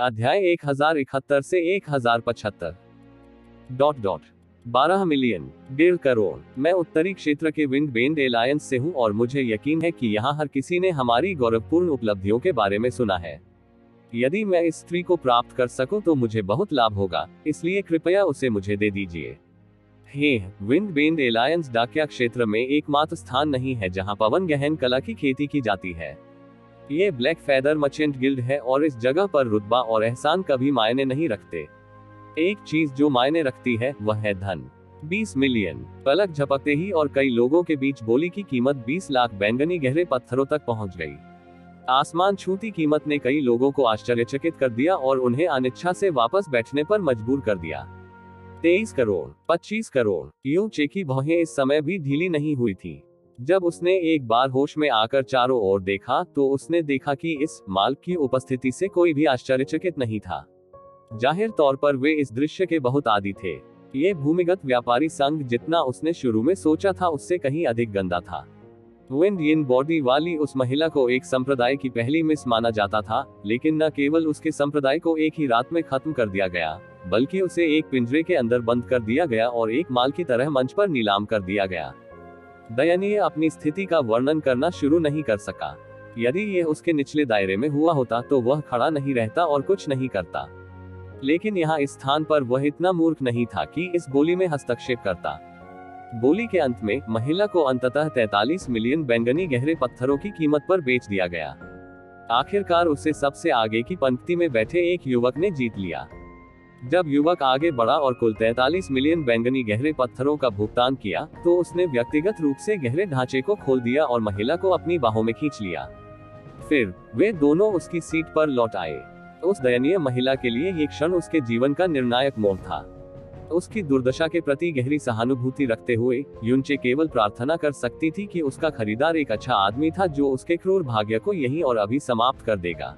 अध्याय 1071 से 1075। 12 मिलियन, 1.5 करोड़। मैं उत्तरी क्षेत्र के विंड बेंड एलायंस से हूं और मुझे यकीन है कि यहाँ हर किसी ने हमारी गौरवपूर्ण उपलब्धियों के बारे में सुना है। यदि मैं इस स्त्री को प्राप्त कर सकूं तो मुझे बहुत लाभ होगा, इसलिए कृपया उसे मुझे दे दीजिए। विंड बेंड एलायंस डाकिया क्षेत्र में एकमात्र स्थान नहीं है जहां पवन गहन कला की खेती की जाती है। ये ब्लैक फेदर मर्चेंट गिल्ड है और इस जगह पर रुतबा और एहसान कभी मायने नहीं रखते। एक चीज जो मायने रखती है वह है धन। 20 मिलियन। पलक झपकते ही और कई लोगों के बीच बोली की कीमत 20 लाख बैंगनी गहरे पत्थरों तक पहुंच गई। आसमान छूती कीमत ने कई लोगों को आश्चर्यचकित कर दिया और उन्हें अनिच्छा से वापस बैठने पर मजबूर कर दिया। 23 करोड़, 25 करोड़। यूं चेकी भौहें इस समय भी ढीली नहीं हुई थी। जब उसने एक बार होश में आकर चारों ओर देखा तो उसने देखा कि इस माल की उपस्थिति से कोई भी आश्चर्यचकित नहीं था। जाहिर तौर पर वे इस दृश्य के बहुत आदी थे। ये भूमिगत व्यापारी संघ जितना उसने शुरू में सोचा था उससे कहीं अधिक गंदा था। विंड यिन बॉडी वाली उस महिला को एक संप्रदाय की पहली मिस माना जाता था, लेकिन न केवल उसके संप्रदाय को एक ही रात में खत्म कर दिया गया, बल्कि उसे एक पिंजरे के अंदर बंद कर दिया गया और एक माल की तरह मंच पर नीलाम कर दिया गया। दयनीय अपनी स्थिति का वर्णन करना शुरू नहीं कर सका। यदि यह उसके निचले दायरे में हुआ होता तो वह खड़ा नहीं रहता और कुछ नहीं करता, लेकिन यहाँ इस स्थान पर वह इतना मूर्ख नहीं था कि इस बोली में हस्तक्षेप करता। बोली के अंत में महिला को अंततः 43 मिलियन बैंगनी गहरे पत्थरों की कीमत पर बेच दिया गया। आखिरकार उसे सबसे आगे की पंक्ति में बैठे एक युवक ने जीत लिया। जब युवक आगे बढ़ा और कुल 43 मिलियन बैंगनी गहरे पत्थरों का भुगतान किया तो उसने व्यक्तिगत रूप से गहरे ढांचे को खोल दिया और महिला को अपनी बाहों में खींच लिया। फिर वे दोनों उसकी सीट पर लौट आए। उस दयनीय महिला के लिए ये क्षण उसके जीवन का निर्णायक मोड़ था। उसकी दुर्दशा के प्रति गहरी सहानुभूति रखते हुए युनचे केवल प्रार्थना कर सकती थी कि उसका खरीदार एक अच्छा आदमी था जो उसके क्रूर भाग्य को यहीं और अभी समाप्त कर देगा,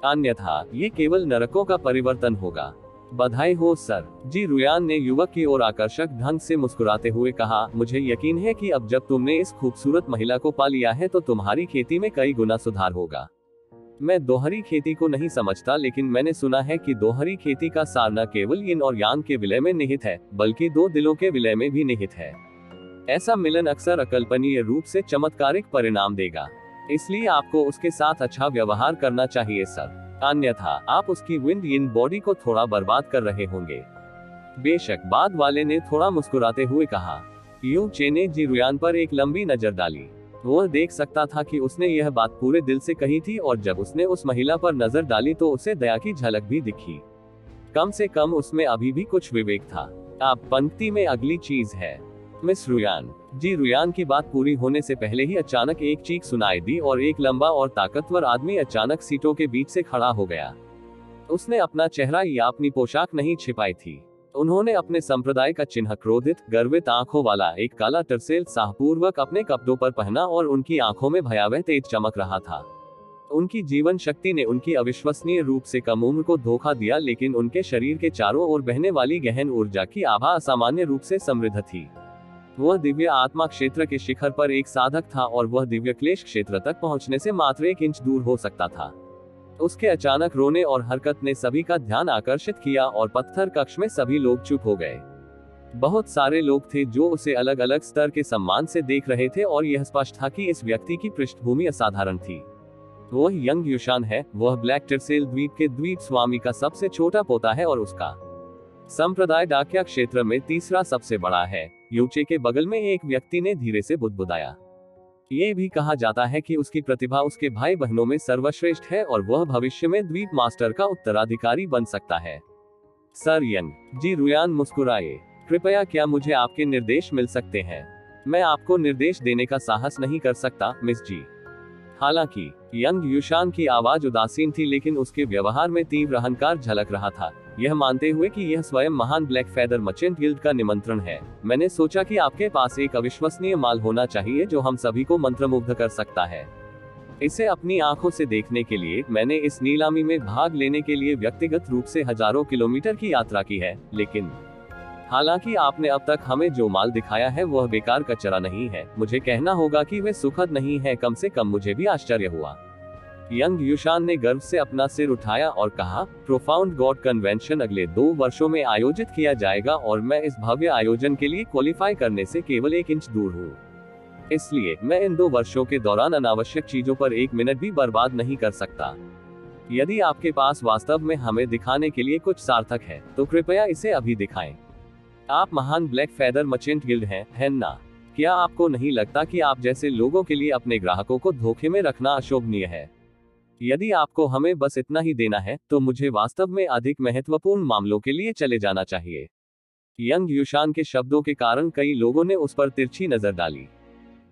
अन्यथा ये केवल नरकों का परिवर्तन होगा। बधाई हो सर, जी रुयान ने युवक की ओर आकर्षक ढंग से मुस्कुराते हुए कहा। मुझे यकीन है कि अब जब तुमने इस खूबसूरत महिला को पा लिया है तो तुम्हारी खेती में कई गुना सुधार होगा। मैं दोहरी खेती को नहीं समझता, लेकिन मैंने सुना है कि दोहरी खेती का सार न केवल यिन और यांग के विलय में निहित है, बल्कि दो दिलों के विलय में भी निहित है। ऐसा मिलन अक्सर अकल्पनीय रूप से चमत्कारिक परिणाम देगा, इसलिए आपको उसके साथ अच्छा व्यवहार करना चाहिए सर, अन्यथा आप उसकी विंड यिन बॉडी को थोड़ा बर्बाद कर रहे होंगे। बेशक, बाद वाले ने थोड़ा मुस्कुराते हुए कहा। यू चे ने जी रुयान पर एक लंबी नजर डाली। वह देख सकता था कि उसने यह बात पूरे दिल से कही थी और जब उसने उस महिला पर नजर डाली तो उसे दया की झलक भी दिखी। कम से कम उसमें अभी भी कुछ विवेक था। अब पंक्ति में अगली चीज है मिस रुयान। जी रुयान की बात पूरी होने से पहले ही अचानक एक चीख सुनाई दी और एक लंबा और ताकतवर आदमी अचानक सीटों के बीच से खड़ा हो गया। उसने अपना चेहरा या अपनी पोशाक नहीं छिपाई थी। उन्होंने अपने संप्रदाय का चिन्ह क्रोधित गर्वित आंखों वाला एक काला टर्सेल साहपूर्वक अपने कपड़ों पर पहना और उनकी आंखों में भयावह तेज चमक रहा था। उनकी जीवन शक्ति ने उनकी अविश्वसनीय रूप से कम उम्र को धोखा दिया, लेकिन उनके शरीर के चारों ओर बहने वाली गहन ऊर्जा की आभा असामान्य रूप से समृद्ध थी। वह दिव्य आत्मा क्षेत्र के शिखर पर एक साधक था और वह दिव्य क्लेश क्षेत्र तक पहुंचने से मात्र 1 इंच दूर हो सकता था। उसके अचानक रोने और हरकत ने सभी का ध्यान आकर्षित किया और पत्थर कक्ष में सभी लोग चुप हो गए। बहुत सारे लोग थे जो उसे अलग अलग स्तर के सम्मान से देख रहे थे और यह स्पष्ट था कि इस व्यक्ति की पृष्ठभूमि असाधारण थी। वह यंग युशान है। वह ब्लैक टर्सेल द्वीप के द्वीप स्वामी का सबसे छोटा पोता है और उसका संप्रदाय डाकिया क्षेत्र में तीसरा सबसे बड़ा है। यूचे के बगल में एक व्यक्ति ने धीरे से बुदबुदाया। ये भी कहा जाता है कि उसकी प्रतिभा उसके भाई बहनों में सर्वश्रेष्ठ है और वह भविष्य में द्वीप मास्टर का उत्तराधिकारी बन सकता है। सर यंग, जी रुयान मुस्कुराए। कृपया क्या मुझे आपके निर्देश मिल सकते हैं? मैं आपको निर्देश देने का साहस नहीं कर सकता मिस जी। हालांकि यंग युशान की आवाज उदासीन थी, लेकिन उसके व्यवहार में तीव्र अहंकार झलक रहा था, यह मानते हुए कि यह स्वयं महान ब्लैक फेदर मर्चेंट गिल्ड का निमंत्रण है। मैंने सोचा कि आपके पास एक अविश्वसनीय माल होना चाहिए जो हम सभी को मंत्रमुग्ध कर सकता है। इसे अपनी आंखों से देखने के लिए मैंने इस नीलामी में भाग लेने के लिए व्यक्तिगत रूप से हजारों किलोमीटर की यात्रा की है, लेकिन हालांकि आपने अब तक हमें जो माल दिखाया है वह बेकार कचरा नहीं है। मुझे कहना होगा कि वे सुखद नहीं है, कम से कम मुझे भी आश्चर्य हुआ। यंग युशान ने गर्व से अपना सिर उठाया और कहा, प्रोफाउंड गॉड कन्वेंशन अगले 2 वर्षों में आयोजित किया जाएगा और मैं इस भव्य आयोजन के लिए क्वालिफाई करने से केवल 1 इंच दूर हूँ। इसलिए मैं इन 2 वर्षों के दौरान अनावश्यक चीजों पर 1 मिनट भी बर्बाद नहीं कर सकता। यदि आपके पास वास्तव में हमें दिखाने के लिए कुछ सार्थक है, तो कृपया इसे अभी दिखाएं। आप महान ब्लैक फेदर मर्चेंट गिल्ड हैं, है ना? क्या आपको नहीं लगता कि आप जैसे लोगों के लिए अपने ग्राहकों को धोखे में रखना अशोभनीय है? यदि आपको हमें बस इतना ही देना है, तो मुझे वास्तव में अधिक महत्वपूर्ण मामलों के लिए चले जाना चाहिए। यंग युशान के शब्दों के कारण कई लोगों ने उस पर तिरछी नजर डाली।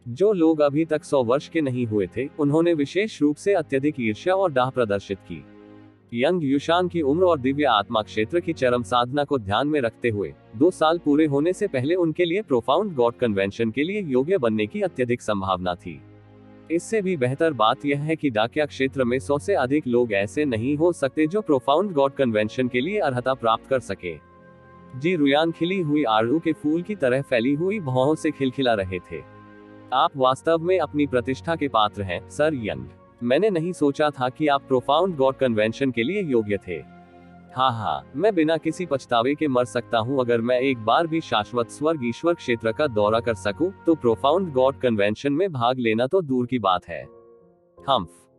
जो लोग अभी तक 100 वर्ष के नहीं हुए थे, उन्होंने विशेष रूप से अत्यधिक ईर्ष्या और डाह प्रदर्शित की। यंग युशान की उम्र और दिव्य आत्मा क्षेत्र की चरम साधना को ध्यान में रखते हुए 2 साल पूरे होने से पहले उनके लिए प्रोफाउंड गॉड कन्वेंशन के लिए योग्य बनने की अत्यधिक संभावना थी। इससे भी बेहतर बात यह है कि डाकिया क्षेत्र में 100 से अधिक लोग ऐसे नहीं हो सकते जो प्रोफाउंड गॉड कन्वेंशन के लिए अर्हता प्राप्त कर सके। जी रुयान खिली हुई आड़ू के फूल की तरह फैली हुई भौहों से खिलखिला रहे थे। आप वास्तव में अपनी प्रतिष्ठा के पात्र हैं, सर यंग। मैंने नहीं सोचा था कि आप प्रोफाउंड गॉड कन्वेंशन के लिए योग्य थे। हाँ, मैं बिना किसी पछतावे के मर सकता हूँ अगर मैं एक बार भी शाश्वत स्वर्ग ईश्वर क्षेत्र का दौरा कर सकूं, तो प्रोफाउंड गॉड कन्वेंशन में भाग लेना तो दूर की बात है।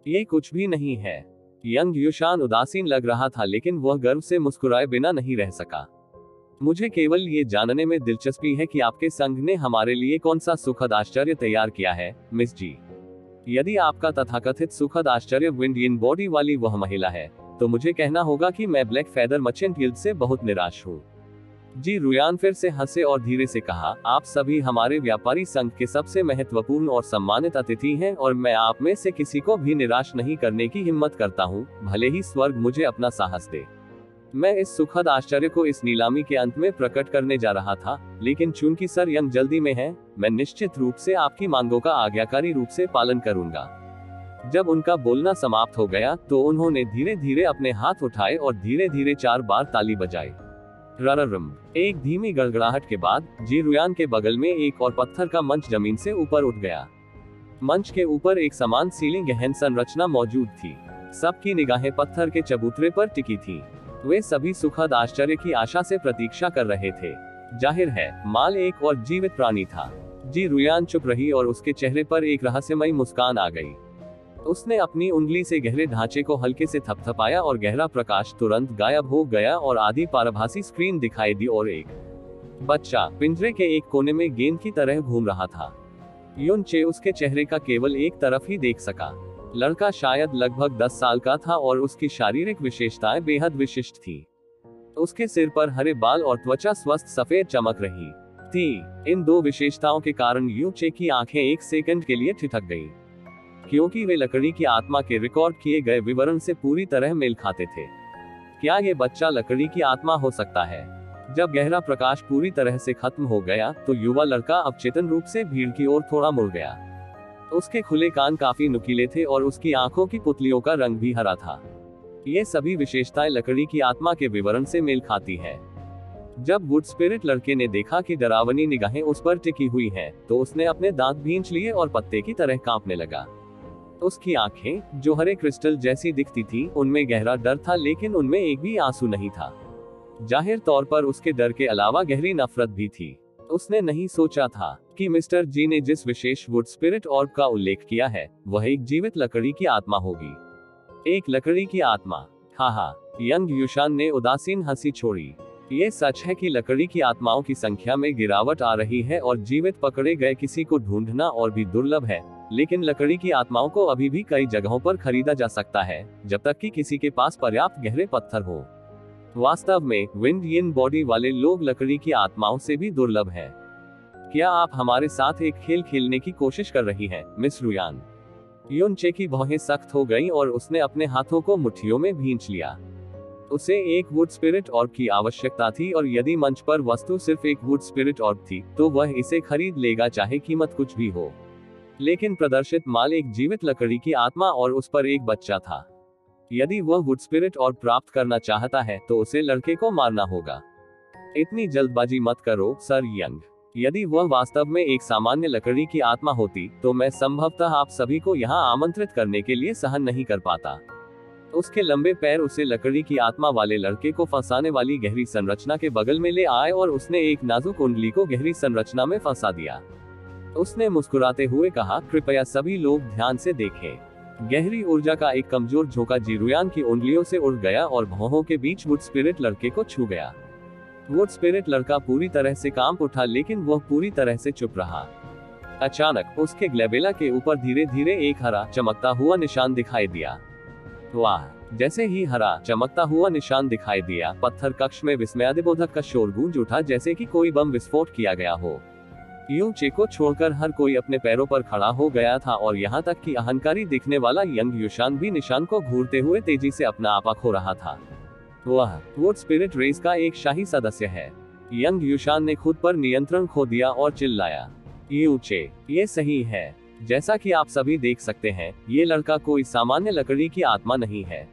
ये कुछ भी नहीं है। यंग युशान उदासीन लग रहा था, लेकिन वह गर्व से मुस्कुराए बिना नहीं रह सका। मुझे केवल ये जानने में दिलचस्पी है कि आपके संघ ने हमारे लिए कौन सा सुखद आश्चर्य तैयार किया है, मिस जी। यदि आपका तथाकथित सुखद आश्चर्य विंड इन बॉडी वाली वह महिला है, तो मुझे कहना होगा कि मैं ब्लैक फेदर मर्चेंट गिल्ड से बहुत निराश हूँ। जी रुयान फिर से हंसे और धीरे से कहा, आप सभी हमारे व्यापारी संघ के सबसे महत्वपूर्ण और सम्मानित अतिथि हैं और मैं आप में से किसी को भी निराश नहीं करने की हिम्मत करता हूँ, भले ही स्वर्ग मुझे अपना साहस दे। मैं इस सुखद आश्चर्य को इस नीलामी के अंत में प्रकट करने जा रहा था, लेकिन चूंकि सर यंग जल्दी में है, मैं निश्चित रूप से आपकी मांगों का आज्ञाकारी रूप से पालन करूंगा। जब उनका बोलना समाप्त हो गया, तो उन्होंने धीरे धीरे अपने हाथ उठाए और धीरे धीरे 4 बार ताली बजाई। रररम। एक धीमी गड़गड़ाहट के बाद जी रुयान के बगल में एक और पत्थर का मंच जमीन से ऊपर उठ गया। मंच के ऊपर एक समान सीलिंग गहन संरचना मौजूद थी। सबकी निगाहें पत्थर के चबूतरे पर टिकी थी। वे सभी सुखद आश्चर्य की आशा से प्रतीक्षा कर रहे थे। जाहिर है, माल एक और जीवित प्राणी था। जी रुयान चुप रही और उसके चेहरे पर एक रहस्यमयी मुस्कान आ गई। उसने अपनी उंगली से गहरे ढांचे को हल्के से थपथपाया और गहरा प्रकाश तुरंत गायब हो गया और आधी पारभासी स्क्रीन दिखाई दी और एक बच्चा पिंजरे के एक कोने में गेंद की तरह घूम रहा था। युन चे उसके चेहरे का केवल एक तरफ ही देख सका। लड़का शायद लगभग 10 साल का था और उसकी शारीरिक विशेषताएं बेहद विशिष्ट थी। उसके सिर पर हरे बाल और त्वचा स्वस्थ सफेद चमक रही थी। इन 2 विशेषताओं के कारण यू चे की आंखें 1 सेकंड के लिए ठिठक गईं, क्योंकि वे लकड़ी की आत्मा के रिकॉर्ड किए गए विवरण से पूरी तरह मेल खाते थे। क्या ये बच्चा लकड़ी की आत्मा हो सकता है? जब गहरा प्रकाश पूरी तरह से खत्म हो गया, तो युवा लड़का अवचेतन रूप से भीड़ की ओर थोड़ा मुड़ गया। उसके खुले कान काफी नुकीले थे और उसकी आंखों की पुतलियों का रंग भी हरा था। ये सभी विशेषताएं लकड़ी की आत्मा के विवरण से मेल खाती है। जब वुड स्पिरिट लड़के ने देखा कि डरावनी निगाहें उस पर टिकी हुई हैं, तो उसने अपने दांत भींच लिए और पत्ते की तरह कांपने लगा। उसकी आंखें, जो हरे क्रिस्टल जैसी दिखती थी, उनमें गहरा डर था, लेकिन उनमें एक भी आंसू नहीं था। जाहिर तौर पर उसके डर के अलावा गहरी नफरत भी थी। उसने नहीं सोचा था कि मिस्टर जी ने जिस विशेष वुड स्पिरिट ऑर्ब का उल्लेख किया है, वह एक जीवित लकड़ी की आत्मा होगी। एक लकड़ी की आत्मा। हाँ, यंग युशान ने उदासीन हंसी छोड़ी। ये सच है कि लकड़ी की आत्माओं की संख्या में गिरावट आ रही है और जीवित पकड़े गए किसी को ढूंढना और भी दुर्लभ है, लेकिन लकड़ी की आत्माओं को अभी भी कई जगहों पर खरीदा जा सकता है, जब तक कि किसी के पास पर्याप्त गहरे पत्थर हो। वास्तव में विंड इन बॉडी वाले लोग लकड़ी की आत्माओं से भी दुर्लभ हैं। क्या आप हमारे साथ एक खेल खेलने की कोशिश कर रही हैं, मिस रुयान? युन चे की भौहें सख्त हो गईं और उसने अपने हाथों को मुट्ठियों में भींच लिया। उसे एक वुड स्पिरिट ऑर्ब की आवश्यकता थी और यदि मंच पर वस्तु सिर्फ एक वुड स्पिरिट ऑर्ब थी, तो वह इसे खरीद लेगा, चाहे कीमत कुछ भी हो। लेकिन प्रदर्शित माल एक जीवित लकड़ी की आत्मा और उस पर एक बच्चा था। यदि वह वुड स्पिरिट ऑर्ब प्राप्त करना चाहता है, तो उसे लड़के को मारना होगा। इतनी जल्दबाजी मत करो, सर यंग। यदि वह वास्तव में एक सामान्य लकड़ी की आत्मा होती, तो मैं संभवतः आप सभी को यहाँ आमंत्रित करने के लिए सहन नहीं कर पाता। उसके लंबे पैर उसे लकड़ी की आत्मा वाले लड़के को फंसाने वाली गहरी संरचना के बगल में ले आए और उसने एक नाजुक उंगली को गहरी संरचना में फंसा दिया। उसने मुस्कुराते हुए कहा, कृपया सभी लोग ध्यान से देखें। गहरी ऊर्जा का एक कमजोर झोंका जिरुयान की उंगलियों से उड़ गया और भौहों के बीच वुड स्पिरिट लड़के को छू गया। वुड स्पिरिट लड़का पूरी तरह से कांप उठा, लेकिन वह पूरी तरह से चुप रहा। अचानक उसके ग्लेबेला के ऊपर धीरे धीरे एक हरा चमकता हुआ निशान दिखाई दिया। वाह! जैसे ही हरा चमकता हुआ निशान दिखाई दिया, पत्थर कक्ष में विस्मयादिबोधक का शोर गूंज उठा, जैसे कि कोई बम विस्फोट किया गया हो। यू चे को छोड़कर हर कोई अपने पैरों पर खड़ा हो गया था और यहाँ तक कि अहंकारी दिखने वाला यंग युशान भी निशान को घूरते हुए तेजी से अपना आपा खो रहा था। वह वुड स्पिरिट रेस का एक शाही सदस्य है। यंग युशान ने खुद पर नियंत्रण खो दिया और चिल्लाया, यू चे, ये सही है। जैसा कि आप सभी देख सकते हैं, ये लड़का कोई सामान्य लकड़ी की आत्मा नहीं है,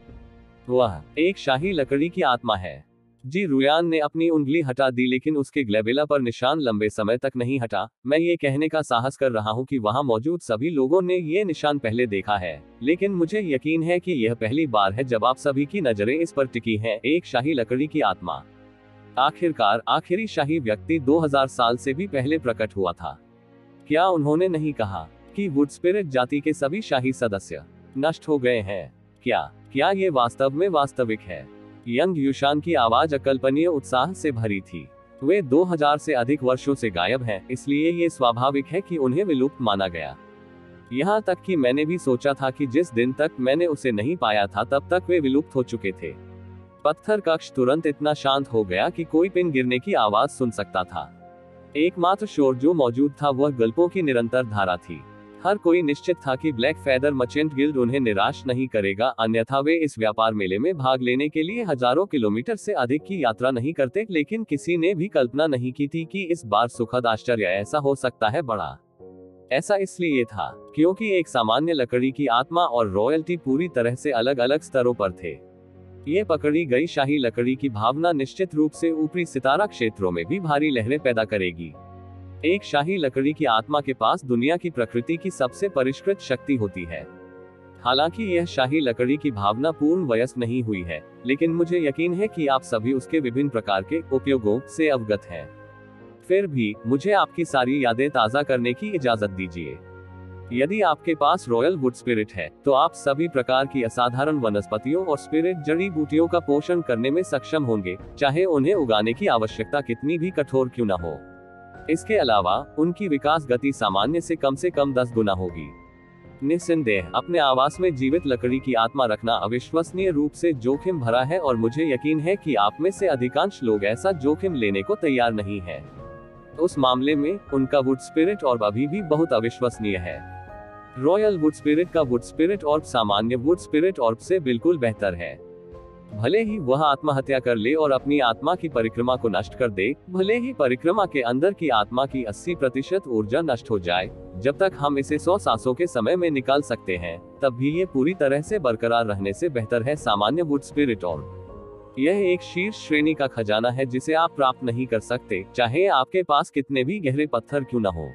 वह एक शाही लकड़ी की आत्मा है। जी रुयान ने अपनी उंगली हटा दी, लेकिन उसके ग्लेबेला पर निशान लंबे समय तक नहीं हटा। मैं ये कहने का साहस कर रहा हूँ कि वहाँ मौजूद सभी लोगों ने ये निशान पहले देखा है, लेकिन मुझे यकीन है कि यह पहली बार है जब आप सभी की नजरें इस पर टिकी हैं। एक शाही लकड़ी की आत्मा। आखिरकार आखिरी शाही व्यक्ति 2000 साल से भी पहले प्रकट हुआ था। क्या उन्होंने नहीं कहा कि वुड स्पिरिट जाति के सभी शाही सदस्य नष्ट हो गए हैं? क्या ये वास्तव में वास्तविक है? यंग युशान की आवाज अकल्पनीय उत्साह से भरी थी। वे 2000 से अधिक वर्षों से गायब हैं, इसलिए ये स्वाभाविक है कि उन्हें विलुप्त माना गया। यहाँ तक कि मैंने भी सोचा था कि जिस दिन तक मैंने उसे नहीं पाया था, तब तक वे विलुप्त हो चुके थे। पत्थर कक्ष तुरंत इतना शांत हो गया कि कोई पिन गिरने की आवाज सुन सकता था। एकमात्र शोर जो मौजूद था वह गल्पों की निरंतर धारा थी। हर कोई निश्चित था कि ब्लैक फैदर मर्चेंट गिल्ड उन्हें निराश नहीं करेगा, अन्यथा वे इस व्यापार मेले में भाग लेने के लिए हजारों किलोमीटर से अधिक की यात्रा नहीं करते। लेकिन किसी ने भी कल्पना नहीं की थी कि इस बार सुखद आश्चर्य ऐसा हो सकता है बड़ा। ऐसा इसलिए था क्योंकि एक सामान्य लकड़ी की आत्मा और रॉयल्टी पूरी तरह से अलग अलग स्तरों पर थे। ये पकड़ी गई शाही लकड़ी की भावना निश्चित रूप से ऊपरी सितारा क्षेत्रों में भी भारी लहरें पैदा करेगी। एक शाही लकड़ी की आत्मा के पास दुनिया की प्रकृति की सबसे परिष्कृत शक्ति होती है। हालांकि यह शाही लकड़ी की भावना पूर्ण वयस्क नहीं हुई है, लेकिन मुझे यकीन है कि आप सभी उसके विभिन्न प्रकार के उपयोगों से अवगत हैं। फिर भी मुझे आपकी सारी यादें ताज़ा करने की इजाजत दीजिए। यदि आपके पास रॉयल वुड स्पिरिट है, तो आप सभी प्रकार की असाधारण वनस्पतियों और स्पिरिट जड़ी बूटियों का पोषण करने में सक्षम होंगे, चाहे उन्हें उगाने की आवश्यकता कितनी भी कठोर क्यों न हो। इसके अलावा उनकी विकास गति सामान्य से कम 10 गुना होगी। निस्संदेह अपने आवास में जीवित लकड़ी की आत्मा रखना अविश्वसनीय रूप से जोखिम भरा है, और मुझे यकीन है कि आप में से अधिकांश लोग ऐसा जोखिम लेने को तैयार नहीं है। उस मामले में उनका वुड स्पिरिट ऑर्ब अभी भी बहुत अविश्वसनीय है। रॉयल वुड स्पिरिट का वुड स्पिरिट ऑर्ब सामान्य वुड स्पिरिट ऑर्ब से बिल्कुल बेहतर है। भले ही वह आत्महत्या कर ले और अपनी आत्मा की परिक्रमा को नष्ट कर दे, भले ही परिक्रमा के अंदर की आत्मा की 80% ऊर्जा नष्ट हो जाए, जब तक हम इसे 100 सांसों के समय में निकाल सकते हैं, तब भी ये पूरी तरह से बरकरार रहने से बेहतर है सामान्य वुड स्पिरिट ऑर्ब। यह एक शीर्ष श्रेणी का खजाना है जिसे आप प्राप्त नहीं कर सकते, चाहे आपके पास कितने भी गहरे पत्थर क्यों न हो।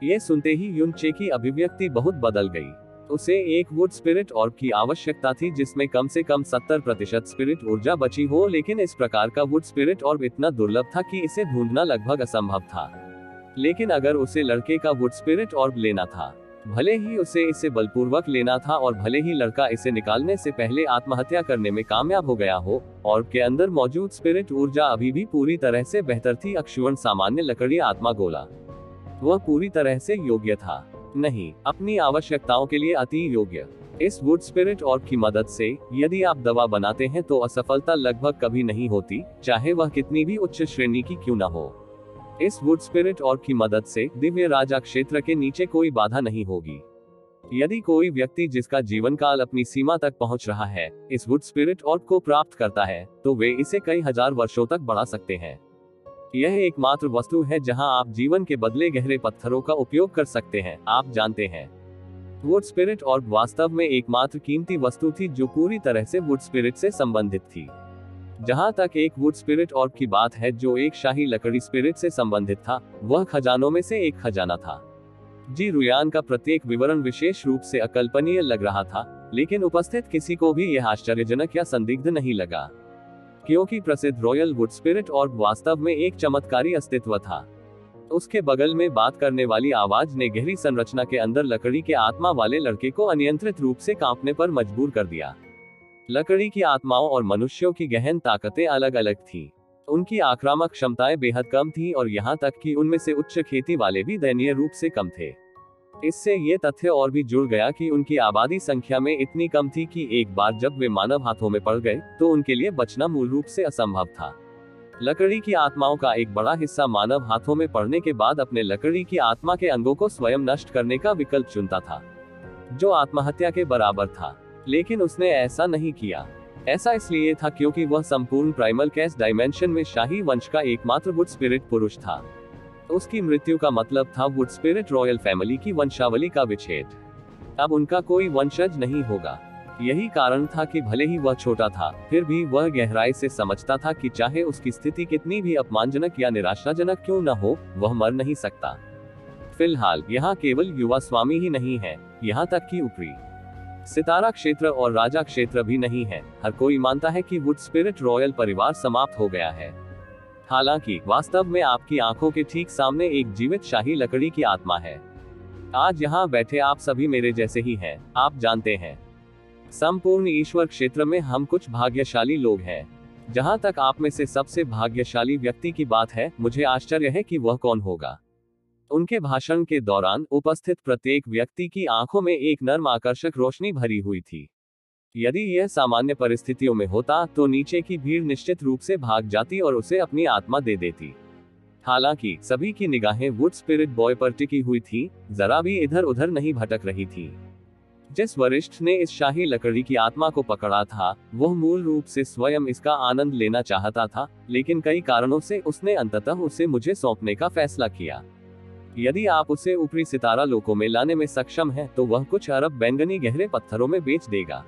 ये सुनते ही युन चे की अभिव्यक्ति बहुत बदल गई। उसे एक वुड स्पिरिट ऑर्ब की आवश्यकता थी जिसमें कम से कम 70% स्पिरिट ऊर्जा बची हो, लेकिन इस प्रकार का वुड स्पिरिट ऑर्ब इतना दुर्लभ था कि इसे ढूंढना लगभग असंभव था। लेकिन अगर उसे लड़के का वुड स्पिरिट ऑर्ब लेना था, भले ही उसे इसे बलपूर्वक लेना था और भले ही लड़का इसे निकालने से पहले आत्महत्या करने में कामयाब हो गया हो, ऑर्ब के अंदर मौजूद स्पिरिट ऊर्जा अभी भी पूरी तरह से बेहतर थी। अक्षुवण सामान्य लकड़ी आत्मा गोला, वह पूरी तरह से योग्य था, नहीं अपनी आवश्यकताओं के लिए अति योग्य। इस वुड स्पिरिट ऑर्ब की मदद से यदि आप दवा बनाते हैं तो असफलता लगभग कभी नहीं होती, चाहे वह कितनी भी उच्च श्रेणी की क्यों न हो। इस वुड स्पिरिट ऑर्ब की मदद से दिव्य राजा क्षेत्र के नीचे कोई बाधा नहीं होगी। यदि कोई व्यक्ति जिसका जीवन काल अपनी सीमा तक पहुंच रहा है, इस वुड स्पिरिट ऑर्ब को प्राप्त करता है, तो वे इसे कई हजार वर्षों तक बढ़ा सकते हैं। यह एकमात्र वस्तु है जहां आप जीवन के बदले गहरे पत्थरों का उपयोग कर सकते हैं, आप जानते हैं। वुड स्पिरिट ऑर्ब वास्तव में एकमात्र कीमती वस्तु थी जो पूरी तरह से वुड स्पिरिट से संबंधित थी। जहां तक एक वुड स्पिरिट ऑर्ब की बात है जो एक शाही लकड़ी स्पिरिट से संबंधित था, वह खजानों में से एक खजाना था। जी रुयान का प्रत्येक विवरण विशेष रूप से अकल्पनीय लग रहा था, लेकिन उपस्थित किसी को भी यह आश्चर्यजनक या संदिग्ध नहीं लगा, क्योंकि प्रसिद्ध रॉयल वुड स्पिरिट ऑर्ब वास्तव में एक चमत्कारी अस्तित्व था। उसके बगल में बात करने वाली आवाज ने गहरी संरचना के अंदर लकड़ी के आत्मा वाले लड़के को अनियंत्रित रूप से कांपने पर मजबूर कर दिया। लकड़ी की आत्माओं और मनुष्यों की गहन ताकतें अलग अलग थीं। उनकी आक्रामक क्षमताएं बेहद कम थीं और यहाँ तक कि उनमें से उच्च खेती वाले भी दयनीय रूप से कम थे। इससे ये तथ्य और भी जुड़ गया कि उनकी आबादी संख्या में इतनी कम थी कि एक बार जब वे मानव हाथों में पड़ गए तो उनके लिए बचना मूल रूप से असंभव था। लकड़ी की आत्माओं का एक बड़ा हिस्सा मानव हाथों में पड़ने के बाद अपने लकड़ी की आत्मा के अंगों को स्वयं नष्ट करने का विकल्प चुनता था, जो आत्महत्या के बराबर था। लेकिन उसने ऐसा नहीं किया। ऐसा इसलिए था क्योंकि वह संपूर्ण प्राइमल कैस डायमेंशन में शाही वंश का एकमात्र वुड स्पिरिट पुरुष था। उसकी मृत्यु का मतलब था वुड स्पिरिट रॉयल फैमिली की वंशावली का विच्छेद। अब उनका कोई वंशज नहीं होगा। यही कारण था कि भले ही वह छोटा था, फिर भी वह गहराई से समझता था कि चाहे उसकी स्थिति कितनी भी अपमानजनक या निराशाजनक क्यों न हो, वह मर नहीं सकता। फिलहाल यहाँ केवल युवा स्वामी ही नहीं है, यहाँ तक कि ऊपरी सितारा क्षेत्र और राजा क्षेत्र भी नहीं है। हर कोई मानता है कि वुड स्पिरिट रॉयल परिवार समाप्त हो गया है। हालांकि वास्तव में आपकी आंखों के ठीक सामने एक जीवित शाही लकड़ी की आत्मा है। आज यहाँ बैठे आप सभी मेरे जैसे ही हैं, आप जानते हैं। संपूर्ण ईश्वर क्षेत्र में हम कुछ भाग्यशाली लोग हैं। जहां तक आप में से सबसे भाग्यशाली व्यक्ति की बात है, मुझे आश्चर्य है कि वह कौन होगा। उनके भाषण के दौरान उपस्थित प्रत्येक व्यक्ति की आंखों में एक नर्म आकर्षक रोशनी भरी हुई थी। यदि यह सामान्य परिस्थितियों में होता तो नीचे की भीड़ निश्चित रूप से भाग जाती और उसे अपनी आत्मा दे देती। हालांकि सभी की निगाहें वुड स्पिरिट बॉय पर टिकी हुई थी, जरा भी इधर उधर नहीं भटक रही थी। जिस वरिष्ठ ने इस शाही लकड़ी की आत्मा को पकड़ा था, वह मूल रूप से स्वयं इसका आनंद लेना चाहता था, लेकिन कई कारणों से उसने अंततः उसे मुझे सौंपने का फैसला किया। यदि आप उसे ऊपरी सितारा लोकों में लाने में सक्षम हैं, तो वह कुछ अरब बैंगनी गहरे पत्थरों में बेच देगा।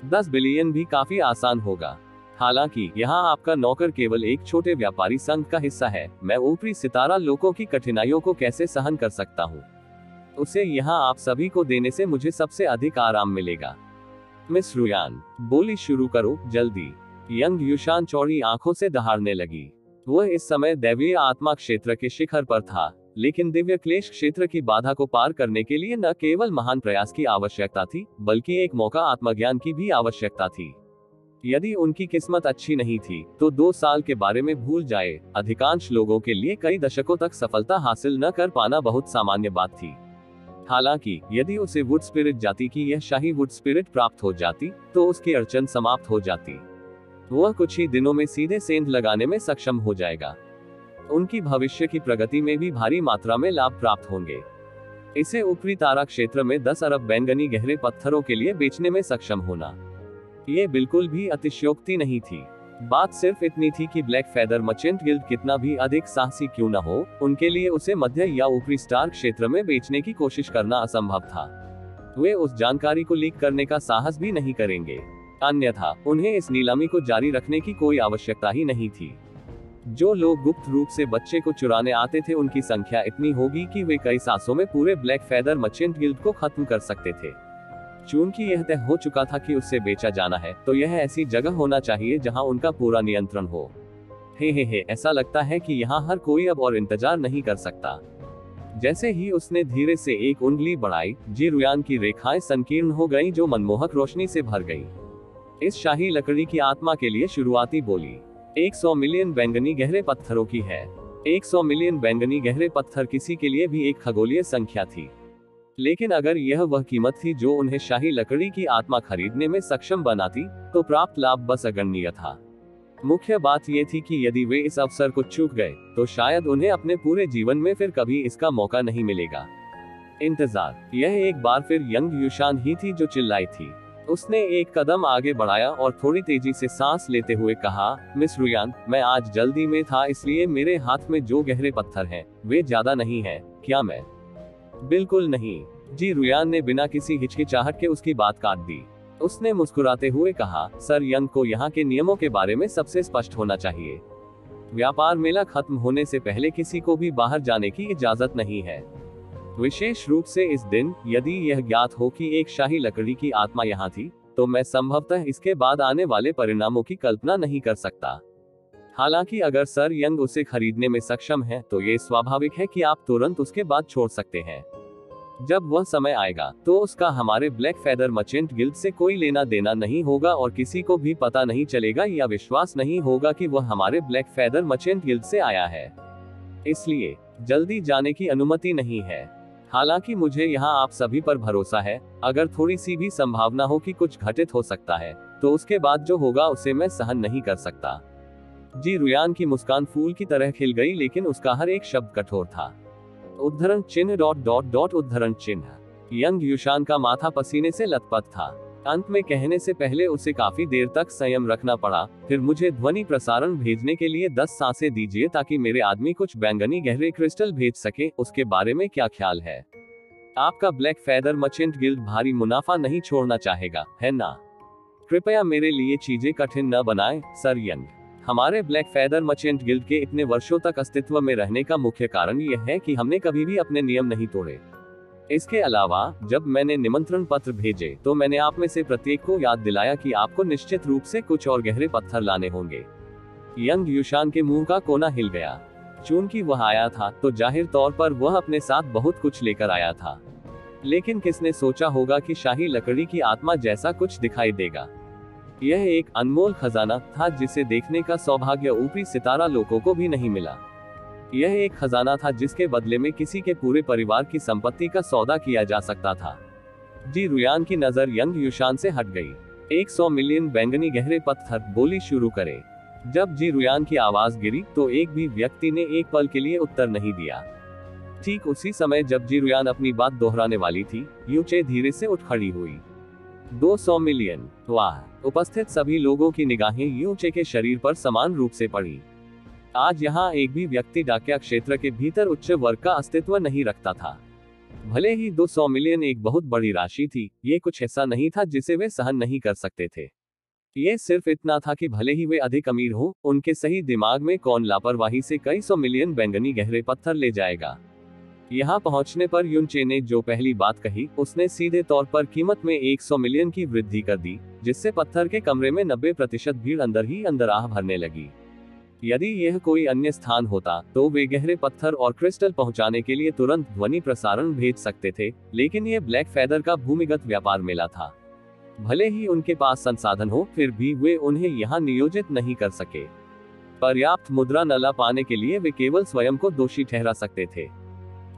10 बिलियन भी काफी आसान होगा। हालांकि यहाँ आपका नौकर केवल एक छोटे व्यापारी संघ का हिस्सा है। मैं ऊपरी सितारा लोकों की कठिनाइयों को कैसे सहन कर सकता हूँ, उसे यहाँ आप सभी को देने से मुझे सबसे अधिक आराम मिलेगा। मिस रुयान बोली, शुरू करो जल्दी। यंग युशान चौड़ी आंखों से दहाड़ने लगी। वह इस समय दैवीय आत्मा क्षेत्र के शिखर पर था, लेकिन दिव्य क्लेश क्षेत्र की बाधा को पार करने के लिए न केवल महान प्रयास की आवश्यकता थी, बल्कि एक मौका आत्मज्ञान की भी आवश्यकता थी। यदि उनकी किस्मत अच्छी नहीं थी, तो 2 साल के बारे में भूल जाए। अधिकांश लोगों के लिए कई दशकों तक सफलता हासिल न कर पाना बहुत सामान्य बात थी। हालांकि यदि उसे वुड स्पिरिट जाति की यह शाही वुड स्पिरिट प्राप्त हो जाती, तो उसकी अड़चन समाप्त हो जाती। वह कुछ ही दिनों में सीधे सेंध लगाने में सक्षम हो जाएगा। उनकी भविष्य की प्रगति में भी भारी मात्रा में लाभ प्राप्त होंगे। इसे ऊपरी तारा क्षेत्र में 10 अरब बैंगनी गहरे पत्थरों के लिए बेचने में सक्षम होना, ये बिल्कुल भी अतिशयोक्ति नहीं थी। बात सिर्फ इतनी थी कि ब्लैक फेदर मर्चेंट गिल्ड कितना भी अधिक साहसी क्यों न हो, उनके लिए उसे मध्य या ऊपरी स्टार क्षेत्र में बेचने की कोशिश करना असंभव था। वे उस जानकारी को लीक करने का साहस भी नहीं करेंगे, अन्यथा उन्हें इस नीलामी को जारी रखने की कोई आवश्यकता ही नहीं थी। जो लोग गुप्त रूप से बच्चे को चुराने आते थे, उनकी संख्या इतनी होगी कि वे कई सांसों में पूरे ब्लैक फेदर मर्चेंट गिल्ड को खत्म कर सकते थे। चूंकि यह तय हो चुका था कि उससे बेचा जाना है, तो यह ऐसी जगह होना चाहिए जहां उनका पूरा नियंत्रण हो। हे, ऐसा लगता है कि यहाँ हर कोई अब और इंतजार नहीं कर सकता। जैसे ही उसने धीरे से एक उंगली बढ़ाई, जी रुयान की रेखाएं संकीर्ण हो गईं, जो मनमोहक रोशनी से भर गई। इस शाही लकड़ी की आत्मा के लिए शुरुआती बोली 100 मिलियन बैंगनी गहरे पत्थरों की है। 100 मिलियन बैंगनी गहरे पत्थर किसी के लिए भी एक खगोलीय संख्या थी, लेकिन अगर यह वह कीमत थी जो उन्हें शाही लकड़ी की आत्मा खरीदने में सक्षम बनाती, तो प्राप्त लाभ बस अगणनीय था। मुख्य बात यह थी कि यदि वे इस अवसर को चूक गए, तो शायद उन्हें अपने पूरे जीवन में फिर कभी इसका मौका नहीं मिलेगा। इंतजार। यह एक बार फिर यंग युशान ही थी जो चिल्लाई थी। उसने एक कदम आगे बढ़ाया और थोड़ी तेजी से सांस लेते हुए कहा, मिस रुयान, मैं आज जल्दी में था, इसलिए मेरे हाथ में जो गहरे पत्थर हैं, वे ज्यादा नहीं हैं। क्या मैं? बिल्कुल नहीं। जी रुयान ने बिना किसी हिचकिचाहट के उसकी बात काट दी। उसने मुस्कुराते हुए कहा, सर यंग को यहाँ के नियमों के बारे में सबसे स्पष्ट होना चाहिए। व्यापार मेला खत्म होने से पहले किसी को भी बाहर जाने की इजाजत नहीं है। विशेष रूप से इस दिन, यदि यह ज्ञात हो कि एक शाही लकड़ी की आत्मा यहाँ थी, तो मैं संभवतः इसके बाद आने वाले परिणामों की कल्पना नहीं कर सकता। हालांकि अगर सर यंग उसे खरीदने में सक्षम है, तो ये स्वाभाविक है कि आप तुरंत उसके बाद छोड़ सकते हैं। जब वह समय आएगा, तो उसका हमारे ब्लैक फेदर मर्चेंट गिल्ड से कोई लेना देना नहीं होगा और किसी को भी पता नहीं चलेगा या विश्वास नहीं होगा कि वह हमारे ब्लैक फेदर मर्चेंट गिल्ड से आया है। इसलिए जल्दी जाने की अनुमति नहीं है। हालांकि मुझे यहाँ आप सभी पर भरोसा है। अगर थोड़ी सी भी संभावना हो कि कुछ घटित हो सकता है, तो उसके बाद जो होगा उसे मैं सहन नहीं कर सकता। जी रुयान की मुस्कान फूल की तरह खिल गई, लेकिन उसका हर एक शब्द कठोर था। उद्धरण चिन्ह ... उद्धरण चिन्ह। यंग युशान का माथा पसीने से लथपथ था। अंत में कहने से पहले उसे काफी देर तक संयम रखना पड़ा। फिर मुझे ध्वनि प्रसारण भेजने के लिए 10 सांसें दीजिए ताकि मेरे आदमी कुछ बैंगनी गहरे क्रिस्टल भेज सके। उसके बारे में क्या ख्याल है? आपका ब्लैक फेदर मर्चेंट गिल्ड भारी मुनाफा नहीं छोड़ना चाहेगा, है ना? कृपया मेरे लिए चीजें कठिन न बनाएं, सर यंग। हमारे ब्लैक फेदर मर्चेंट गिल्ड के इतने वर्षों तक अस्तित्व में रहने का मुख्य कारण यह है कि हमने कभी भी अपने नियम नहीं तोड़े। इसके अलावा, जब मैंने निमंत्रण पत्र भेजे, तो मैंने आप में से प्रत्येक को याद दिलाया कि आपको निश्चित रूप से कुछ और गहरे पत्थर लाने होंगे। यंग युशान के मुंह का कोना हिल गया। चूंकि वह आया था, तो जाहिर तौर पर वह अपने साथ बहुत कुछ लेकर आया था। लेकिन किसने सोचा होगा कि शाही लकड़ी की आत्मा जैसा कुछ दिखाई देगा। यह एक अनमोल खजाना था जिसे देखने का सौभाग्य ऊपरी सितारा लोगों को भी नहीं मिला। यह एक खजाना था जिसके बदले में किसी के पूरे परिवार की संपत्ति का सौदा किया जा सकता था। जी रुयान की नजर यंग युशान से हट गई। 100 मिलियन बैंगनी गहरे पत्थर, बोली शुरू करे। जब जी रुयान की आवाज गिरी, तो एक भी व्यक्ति ने एक पल के लिए उत्तर नहीं दिया। ठीक उसी समय जब जी रुयान अपनी बात दोहराने वाली थी, यूचे धीरे से उठ खड़ी हुई। 200 मिलियन, वाह! उपस्थित सभी लोगों की निगाहें यूचे के शरीर पर समान रूप से पड़ी। आज यहाँ एक भी व्यक्ति डाकिया क्षेत्र के भीतर उच्च वर्ग का अस्तित्व नहीं रखता था। भले ही 200 मिलियन एक बहुत बड़ी राशि थी, ये कुछ ऐसा नहीं था जिसे वे सहन नहीं कर सकते थे। ये सिर्फ इतना था कि भले ही वे अधिक अमीर हो, उनके सही दिमाग में कौन लापरवाही से कई 100 मिलियन बैंगनी गहरे पत्थर ले जाएगा। यहाँ पहुंचने पर यूचे ने जो पहली बात कही, उसने सीधे तौर पर कीमत में 100 मिलियन की वृद्धि कर दी, जिससे पत्थर के कमरे में 90% भीड़ अंदर ही अंदर आह भरने लगी। यदि यह कोई अन्य स्थान होता, तो वे गहरे पत्थर और क्रिस्टल पहुंचाने के लिए तुरंत ध्वनि प्रसारण भेज सकते थे, लेकिन यह ब्लैक फेदर का भूमिगत व्यापार मेला था। भले ही उनके पास संसाधन हो, फिर भी वे उन्हें यहाँ नियोजित नहीं कर सके। पर्याप्त मुद्रा न ला पाने के लिए वे केवल स्वयं को दोषी ठहरा सकते थे।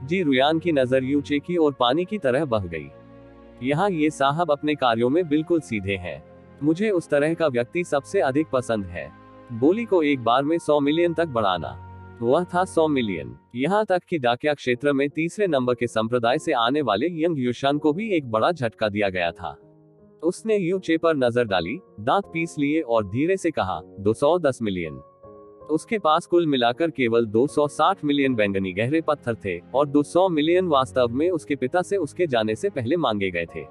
जी रुयान की नजर यूचे की ओर पानी की तरह बह गई। यहाँ ये साहब अपने कार्यों में बिल्कुल सीधे हैं। मुझे उस तरह का व्यक्ति सबसे अधिक पसंद है। बोली को एक बार में 100 मिलियन तक बढ़ाना। वह था 100 मिलियन। यहाँ तक कि डाकिया क्षेत्र में तीसरे नंबर के संप्रदाय से आने वाले यंग युशान को भी एक बड़ा झटका दिया गया था। उसने यूचे पर नजर डाली, दांत पीस लिए और धीरे से कहा, 210 मिलियन। उसके पास कुल मिलाकर केवल 260 मिलियन बैंगनी गहरे पत्थर थे, और 200 मिलियन वास्तव में उसके पिता से उसके जाने से पहले मांगे गए थे।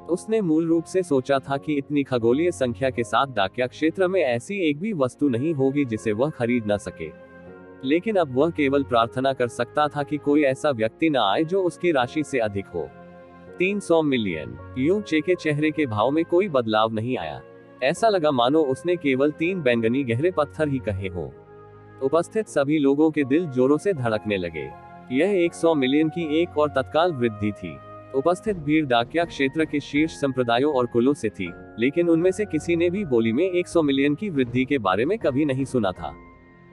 उसने मूल रूप से सोचा था कि इतनी खगोलीय संख्या के साथ डाकिया क्षेत्र में ऐसी एक भी वस्तु नहीं होगी जिसे वह खरीद न सके। लेकिन अब वह केवल प्रार्थना कर सकता था कि कोई ऐसा व्यक्ति न आए जो उसकी राशि से अधिक हो। 300 मिलियन। यूचे के चेहरे के भाव में कोई बदलाव नहीं आया। ऐसा लगा मानो उसने केवल 3 बैंगनी गहरे पत्थर ही कहे हों। उपस्थित सभी लोगों के दिल जोरों से धड़कने लगे। यह 100 मिलियन की एक और तत्काल वृद्धि थी। उपस्थित भीड़ डाकिया क्षेत्र के शीर्ष संप्रदायों और कुलों से थी, लेकिन उनमें से किसी ने भी बोली में 100 मिलियन की वृद्धि के बारे में कभी नहीं सुना था।